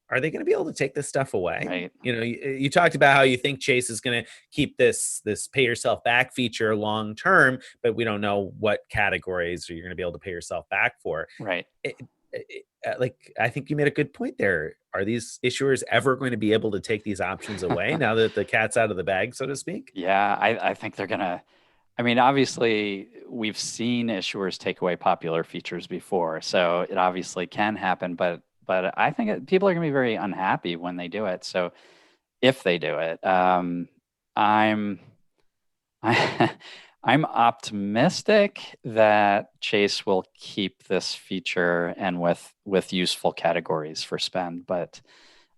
are they going to be able to take this stuff away? Right. You talked about how you think Chase is going to keep this pay yourself back feature long term, but we don't know what categories you're going to be able to pay yourself back for. Right. I think you made a good point there. Are these issuers ever going to be able to take these options away now that the cat's out of the bag, so to speak? Yeah, I think they're gonna. I mean, obviously, we've seen issuers take away popular features before, so it obviously can happen. But I think people are gonna be very unhappy when they do it. So if they do it, I'm I'm optimistic that Chase will keep this feature and with useful categories for spend, but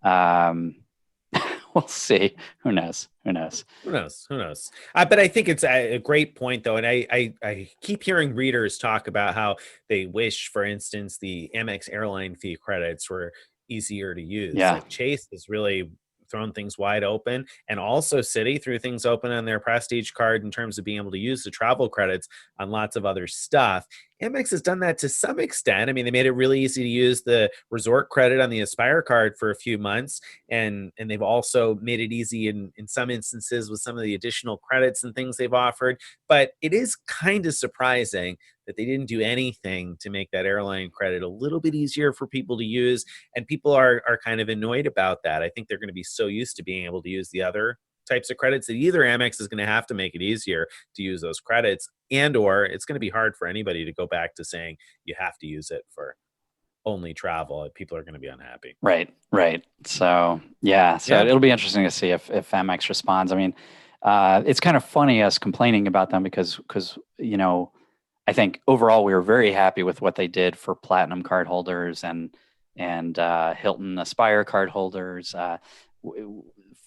we'll see. Who knows? But I think it's a great point, though, and I keep hearing readers talk about how they wish, for instance, the Amex airline fee credits were easier to use. Yeah. Like Chase is really thrown things wide open, and also Citi threw things open on their Prestige card in terms of being able to use the travel credits on lots of other stuff. Amex has done that to some extent. I mean, they made it really easy to use the resort credit on the Aspire card for a few months, and they've also made it easy in some instances with some of the additional credits and things they've offered. But it is kind of surprising that they didn't do anything to make that airline credit a little bit easier for people to use, and people are kind of annoyed about that. I think they're going to be so used to being able to use the other types of credits that either Amex is going to have to make it easier to use those credits, and or it's going to be hard for anybody to go back to saying you have to use it for only travel. People are going to be unhappy. Right. So it'll be interesting to see if Amex responds. I mean, it's kind of funny us complaining about them because I think overall we were very happy with what they did for Platinum card holders and Hilton Aspire card holders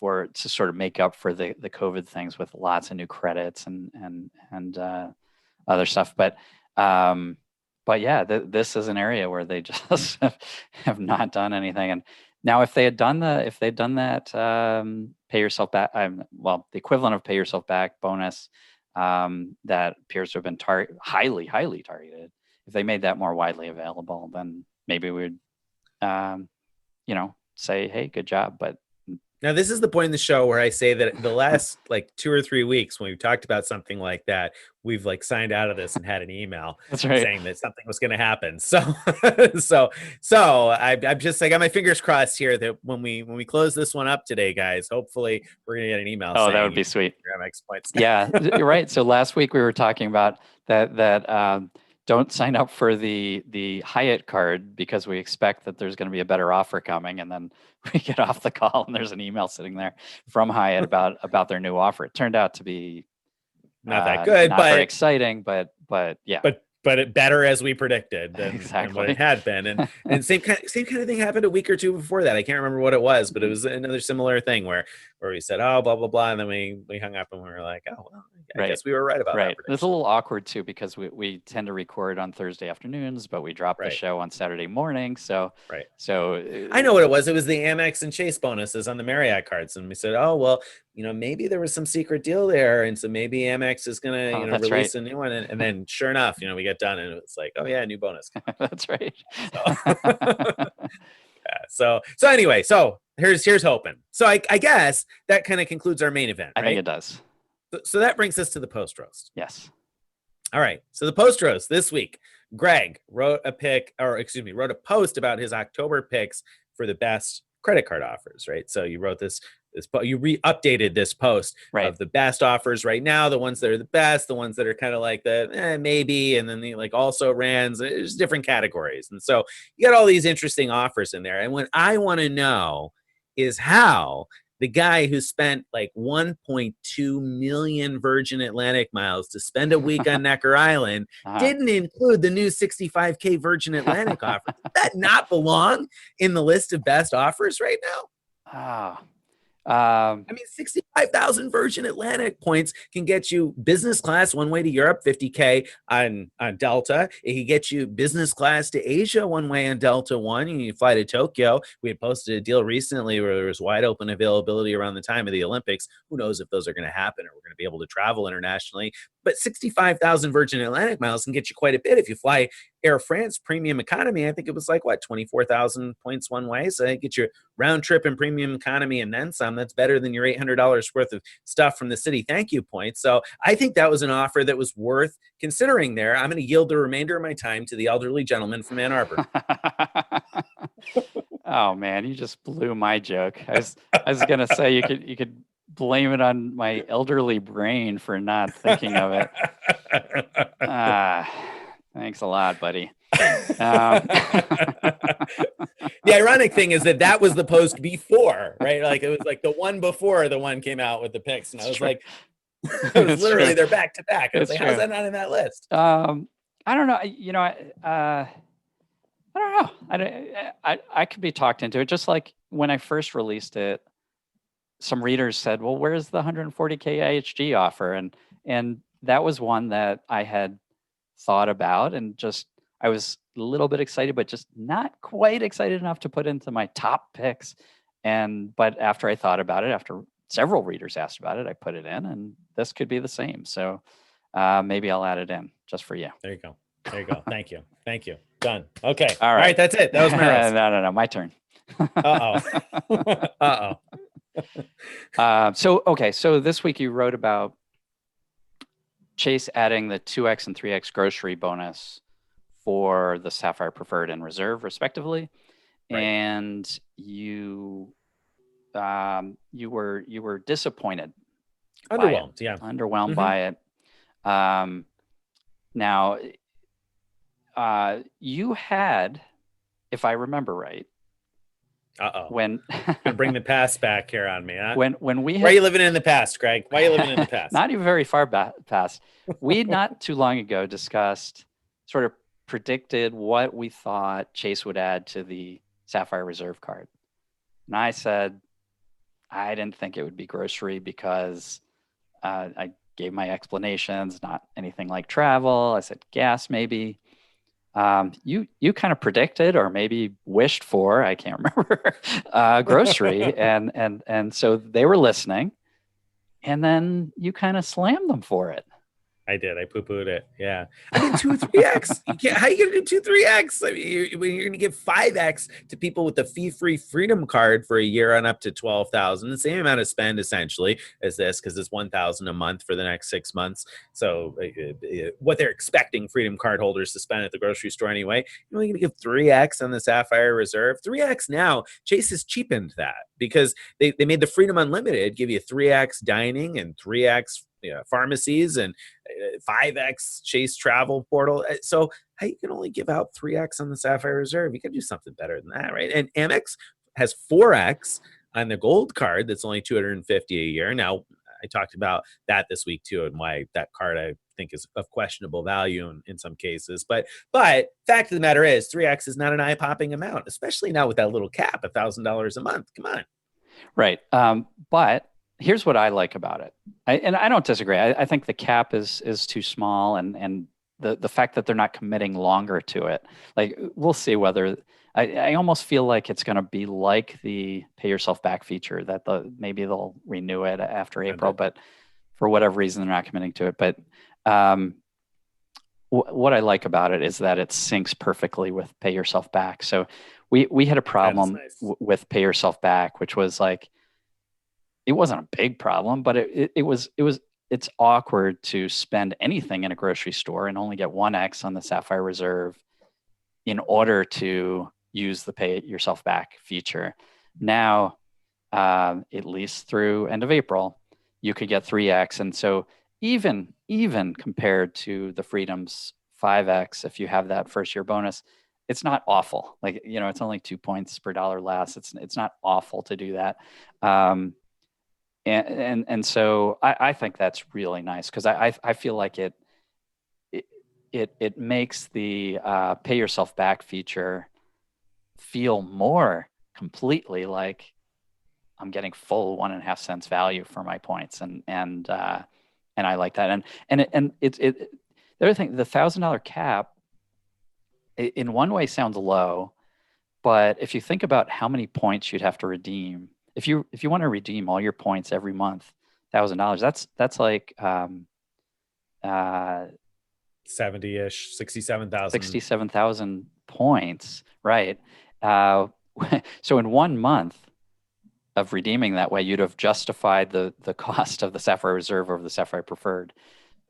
to sort of make up for the COVID things with lots of new credits and other stuff. But yeah, this is an area where they just have not done anything. And now, if they'd done that pay yourself back, the equivalent of pay yourself back bonus that appears to have been highly targeted, if they made that more widely available, then maybe we'd say, hey, good job. But now this is the point in the show where I say that the last 2 or 3 weeks when we've talked about something like that, we've signed out of this and had an email saying that something was going to happen. So I'm just I got my fingers crossed here that when we close this one up today, guys, hopefully we're going to get an email. Oh, that would be sweet. Amex points. Yeah, you're right. So last week we were talking about that don't sign up for the Hyatt card because we expect that there's going to be a better offer coming, and then we get off the call and there's an email sitting there from Hyatt about their new offer. It turned out to be not that good, not very exciting, but yeah. But but better as we predicted than what Exactly. it had been. And same kind of thing happened a week or two before that. I can't remember what it was, but it was another similar thing where we said, oh, blah, blah, blah. And then we hung up and we were like, oh, well, I guess we were right about that prediction. It's a little awkward too, because we tend to record on Thursday afternoons, but we drop the show on Saturday morning. So I know what it was. It was the Amex and Chase bonuses on the Marriott cards. And we said, oh, well, maybe there was some secret deal there. And so maybe Amex is going to, release a new one. And then sure enough, we get done and it's like, oh yeah, new bonus. That's right. So anyway, here's hoping. So I guess that kind of concludes our main event. I think it does. So that brings us to the post roast. Yes. All right. So the post roast this week, Greg wrote a post about his October picks for the best credit card offers, right? So you wrote you updated this post of the best offers right now, the ones that are the best, the ones that are kind of like the maybe, and then the like also rans. There's different categories. And so you got all these interesting offers in there. And what I want to know is how the guy who spent like 1.2 million Virgin Atlantic miles to spend a week on Necker Island didn't include the new 65K Virgin Atlantic offer. Does that not belong in the list of best offers right now? I mean, 65,000 Virgin Atlantic points can get you business class one way to Europe, 50K on Delta. It can get you business class to Asia one way on Delta One. You fly to Tokyo. We had posted a deal recently where there was wide open availability around the time of the Olympics. Who knows if those are going to happen or we're going to be able to travel internationally. But 65,000 Virgin Atlantic miles can get you quite a bit. If you fly Air France premium economy, I think it was like 24,000 points one way. So it gets you round trip and premium economy and then some. That's better than your $800 worth of stuff from the Citi thank you points. So I think that was an offer that was worth considering there. I'm going to yield the remainder of my time to the elderly gentleman from Ann Arbor. Oh man, you just blew my joke. I was going to say you could blame it on my elderly brain for not thinking of it. Thanks a lot, buddy. The ironic thing is that was the post before, right? Like it was like the one before the one came out with the picks, and I was like, it was literally they're back to back. I was like, how's that not in that list? I don't know. I don't know. I could be talked into it. Just like when I first released it, some readers said, well, where's the 140K IHG offer? And that was one that I had thought about and just, I was a little bit excited, but just not quite excited enough to put into my top picks. But after I thought about it, after several readers asked about it, I put it in, and this could be the same. So maybe I'll add it in just for you. There you go. Thank you. Done. Okay. All right. That's it. That was my roast. No. My turn. Uh-oh. So this week you wrote about Chase adding the 2X and 3X grocery bonus for the Sapphire Preferred and Reserve, respectively, and you were disappointed, underwhelmed by it. Now, you had, if I remember right. When bring the past back here on me, huh? When we had, why are you living in the past, Greg? Why are you living in the past? Not even very far past. We not too long ago discussed, sort of predicted what we thought Chase would add to the Sapphire Reserve card, and I said I didn't think it would be grocery because I gave my explanations, not anything like travel. I said gas maybe. You kind of predicted or maybe wished for, I can't remember, grocery. And so they were listening, and then you kind of slammed them for it. I did. I poo-pooed it. Yeah. I mean, 2 3X. How are you going to do 2 3X? I mean, when you're going to give 5X to people with the fee-free Freedom card for a year on up to $12,000, the same amount of spend essentially as this, because it's $1,000 a month for the next 6 months. So what they're expecting Freedom card holders to spend at the grocery store anyway, you're only going to give 3X on the Sapphire Reserve. 3X now, Chase has cheapened that because they made the Freedom Unlimited give you 3X dining and 3X pharmacies and 5X Chase travel portal. So how you can only give out 3X on the Sapphire Reserve? You can do something better than that, right? And Amex has 4X on the gold card. That's only $250 a year. Now, I talked about that this week too, and why that card I think is of questionable value in some cases. But fact of the matter is, 3x is not an eye popping amount, especially not with that little cap, $1,000 a month. Come on. Right. But here's what I like about it. And I don't disagree. I think the cap is too small, and the fact that they're not committing longer to it. Like, we'll see whether I almost feel like it's going to be like the pay yourself back feature, that maybe they'll renew it after April, but for whatever reason they're not committing to it. But what I like about it is that it syncs perfectly with pay yourself back. So we had a problem with pay yourself back, which was like, it wasn't a big problem, but it's awkward to spend anything in a grocery store and only get 1x on the Sapphire Reserve in order to use the pay yourself back feature. Now, at least through end of April, you could get 3x. And so even compared to the Freedom's 5x, if you have that first year bonus, it's not awful. Like, it's only 2 points per dollar less. It's not awful to do that. And so I think that's really nice, because I feel like it makes the pay yourself back feature feel more completely like I'm getting full 1.5 cents value for my points, and I like that. And the other thing, the $1,000 cap, in one way sounds low, but if you think about how many points you'd have to redeem, if you want to redeem all your points every month, $1,000, that's like 70-ish, 67,000. 67,000 points, right? So in 1 month of redeeming that way, you'd have justified the cost of the Sapphire Reserve over the Sapphire Preferred,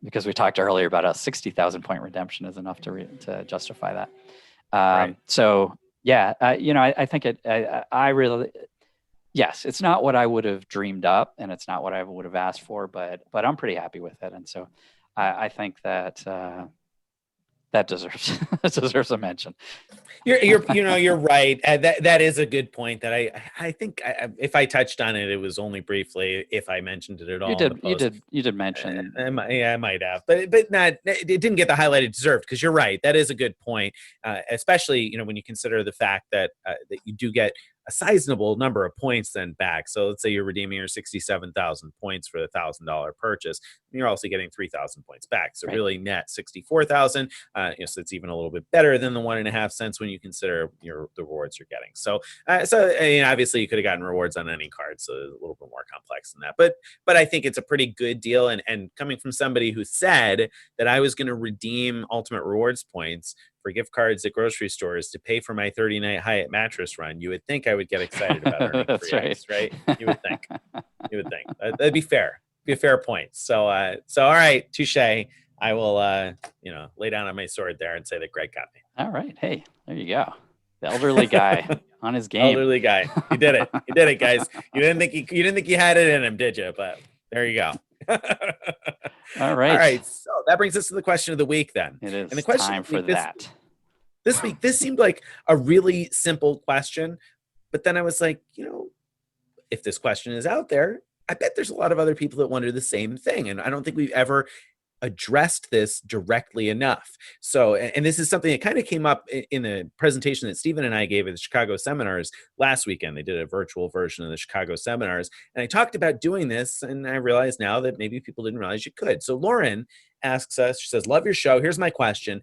because we talked earlier about a 60,000 point redemption is enough to justify that. Right. So yeah, I think I really, yes, it's not what I would have dreamed up, and it's not what I would have asked for, but I'm pretty happy with it. And so I think that that deserves a mention. You're right. That is a good point. That I think if I touched on it, it was only briefly. If I mentioned it at all, You did mention. I might have, but not. It didn't get the highlight it deserved, because you're right. That is a good point, especially when you consider the fact that that you do get a sizable number of points then back. So let's say you're redeeming your 67,000 points for the $1,000 purchase, and you're also getting 3,000 points back. So really net 64,000. So it's even a little bit better than the 1.5 cents when you consider the rewards you're getting. So obviously you could have gotten rewards on any card, so it's a little bit more complex than that. But I think it's a pretty good deal. And coming from somebody who said that I was going to redeem Ultimate Rewards points for gift cards at grocery stores to pay for my 30-night Hyatt mattress run, you would think I would get excited about earning 3x, right? You would think. That'd be fair. Be a fair point. So all right, touche. I will, lay down on my sword there and say that Greg got me. All right. Hey, there you go. The elderly guy on his game. Elderly guy. He did it. He did it, guys. You didn't think he had it in him, did you? But there you go. All right. All right. So that brings us to the question of the week then. It is and the question time for that. This week, this seemed like a really simple question. But then I was like, if this question is out there, I bet there's a lot of other people that wonder the same thing. And I don't think we've ever addressed this directly enough. So, and this is something that kind of came up in the presentation that Stephen and I gave at the Chicago seminars last weekend. They did a virtual version of the Chicago seminars. And I talked about doing this, and I realized now that maybe people didn't realize you could. So Lauren asks us, she says, love your show. Here's my question.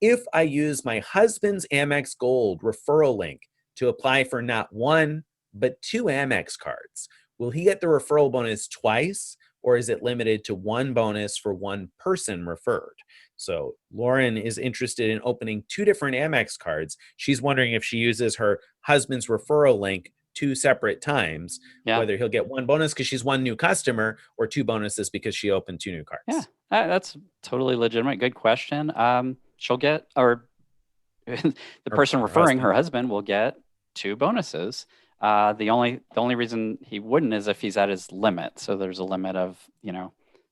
If I use my husband's Amex Gold referral link to apply for not one, but 2 Amex cards, will he get the referral bonus twice? Or is it limited to one bonus for one person referred? So Lauren is interested in opening 2 different Amex cards. She's wondering if she uses her husband's referral link 2 separate times, whether he'll get one bonus because she's one new customer, or 2 bonuses because she opened 2 new cards. Yeah, that's totally legitimate. Good question. She'll get, or the person referring her husband will get 2 bonuses. The only reason he wouldn't is if he's at his limit. So there's a limit of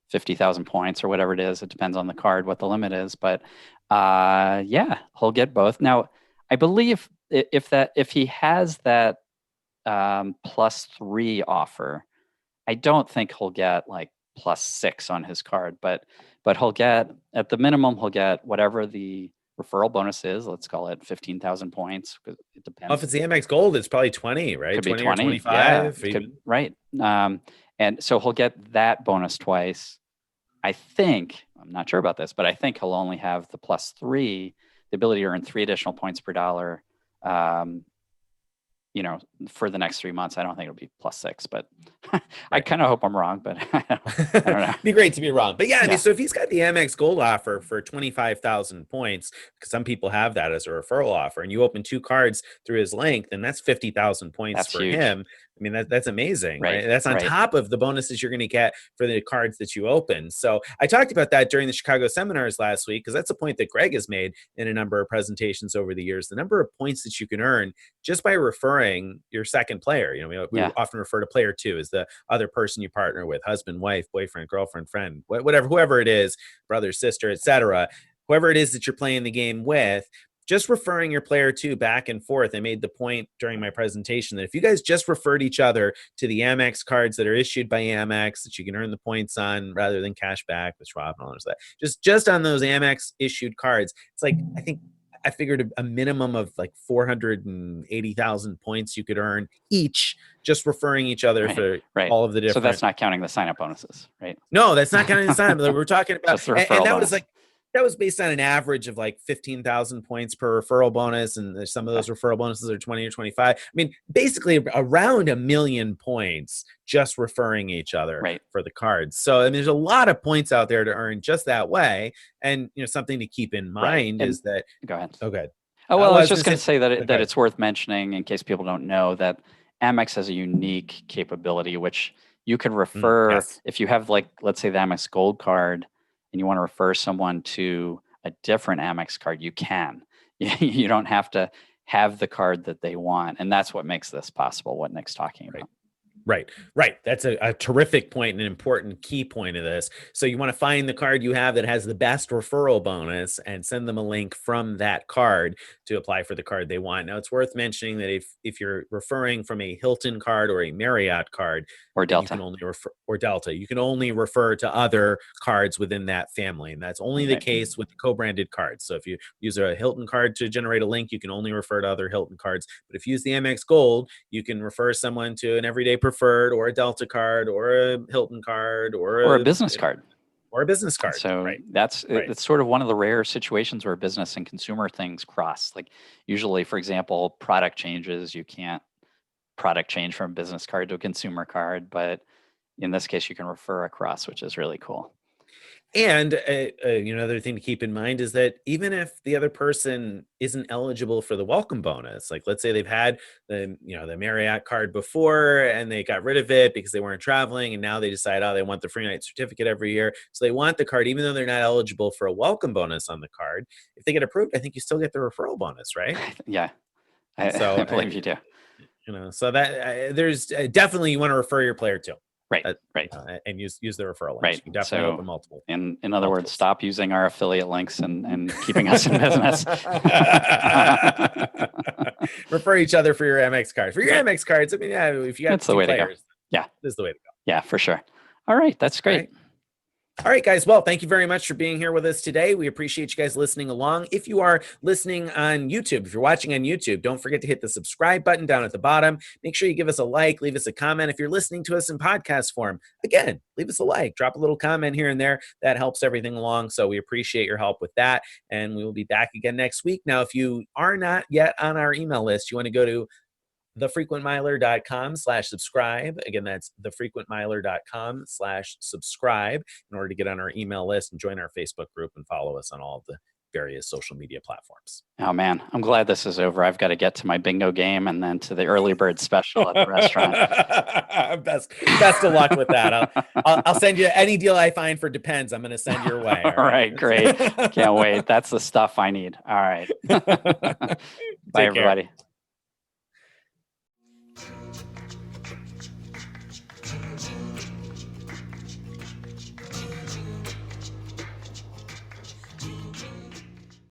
50,000 points or whatever it is. It depends on the card what the limit is. But he'll get both. Now, I believe if he has that +3 offer, I don't think he'll get like +6 on his card, but he'll get, at the minimum, he'll get whatever the referral bonus is. Let's call it 15,000 points. It depends. If it's the Amex Gold, it's probably 20, right? Could be 20 or 20, 25. yeah, right. And so he'll get that bonus twice. I think, I'm not sure about this, but I think he'll only have the +3, the ability to earn 3 additional points per dollar, for the next 3 months. I don't think it'll be +6, but I kind of hope I'm wrong, but I don't know. It'd be great to be wrong. But yeah, I mean, so if he's got the Amex Gold offer for 25,000 points, because some people have that as a referral offer, and you open 2 cards through his link, then that's 50,000 points for huge. Him. I mean, that's amazing, right? That's on top of the bonuses you're going to get for the cards that you open. So I talked about that during the Chicago seminars last week, because that's a point that Greg has made in a number of presentations over the years. The number of points that you can earn just by referring your second player. We often refer to player 2 as the other person you partner with, husband, wife, boyfriend, girlfriend, friend, whatever, whoever it is, brother, sister, etc. Whoever it is that you're playing the game with. Just referring your player 2 back and forth. I made the point during my presentation that if you guys just referred each other to the Amex cards that are issued by Amex that you can earn the points on rather than cash back with Schwab and all that, just on those Amex issued cards, it's like, I think I figured a minimum of like 480,000 points you could earn each just referring each other for all of the different. So that's not counting the sign-up bonuses, right? No, that's not counting the sign-up. We're talking about, and that bonus. was like, that was based on an average of like 15,000 points per referral bonus. And some of those referral bonuses are 20 or 25. I mean, basically around 1 million points just referring each other for the cards. So I mean, there's a lot of points out there to earn just that way. And, something to keep in mind is that. Go ahead. Oh, good. Oh, well, I was just going to say that it's worth mentioning, in case people don't know, that Amex has a unique capability, which you can refer if you have, like, let's say the Amex Gold card, and you want to refer someone to a different Amex card, you can. You don't have to have the card that they want. And that's what makes this possible, what Nick's talking about. Right. That's a terrific point and an important key point of this. So you want to find the card you have that has the best referral bonus and send them a link from that card to apply for the card they want. Now, it's worth mentioning that if you're referring from a Hilton card or a Marriott card or Delta, you can only refer to other cards within that family. And that's only the case with co-branded cards. So if you use a Hilton card to generate a link, you can only refer to other Hilton cards. But if you use the Amex Gold, you can refer someone to an everyday preferred or a Delta card or a Hilton card or a business card. Or a business card. So it's sort of one of the rare situations where business and consumer things cross. Like usually, for example, product changes, you can't product change from a business card to a consumer card, but in this case, you can refer across, which is really cool. And another thing to keep in mind is that even if the other person isn't eligible for the welcome bonus, like let's say they've had the Marriott card before and they got rid of it because they weren't traveling, and now they decide, they want the free night certificate every year, so they want the card even though they're not eligible for a welcome bonus on the card. If they get approved, I think you still get the referral bonus, right? Yeah, I believe you do. So that there's definitely, you want to refer your player to. Right. And use the referral links. Right. You can definitely open multiple. In other words, stop using our affiliate links and keeping us in business. Refer each other for your Amex cards. For your Amex cards, I mean, if you got that's the way players, to go. Yeah, this is the way to go. Yeah, for sure. All right, that's great. All right, guys. Well, thank you very much for being here with us today. We appreciate you guys listening along. If you are listening on YouTube, if you're watching on YouTube, don't forget to hit the subscribe button down at the bottom. Make sure you give us a like, leave us a comment. If you're listening to us in podcast form, again, leave us a like, drop a little comment here and there. That helps everything along. So we appreciate your help with that. And we will be back again next week. Now, if you are not yet on our email list, you want to go to thefrequentmiler.com/subscribe. Again, that's thefrequentmiler.com/subscribe in order to get on our email list and join our Facebook group and follow us on all of the various social media platforms. Oh man, I'm glad this is over. I've got to get to my bingo game and then to the early bird special at the restaurant. Best of luck with that. I'll send you any deal I find for Depends. I'm going to send your way. All right, great. Can't wait. That's the stuff I need. All right. Bye, everybody.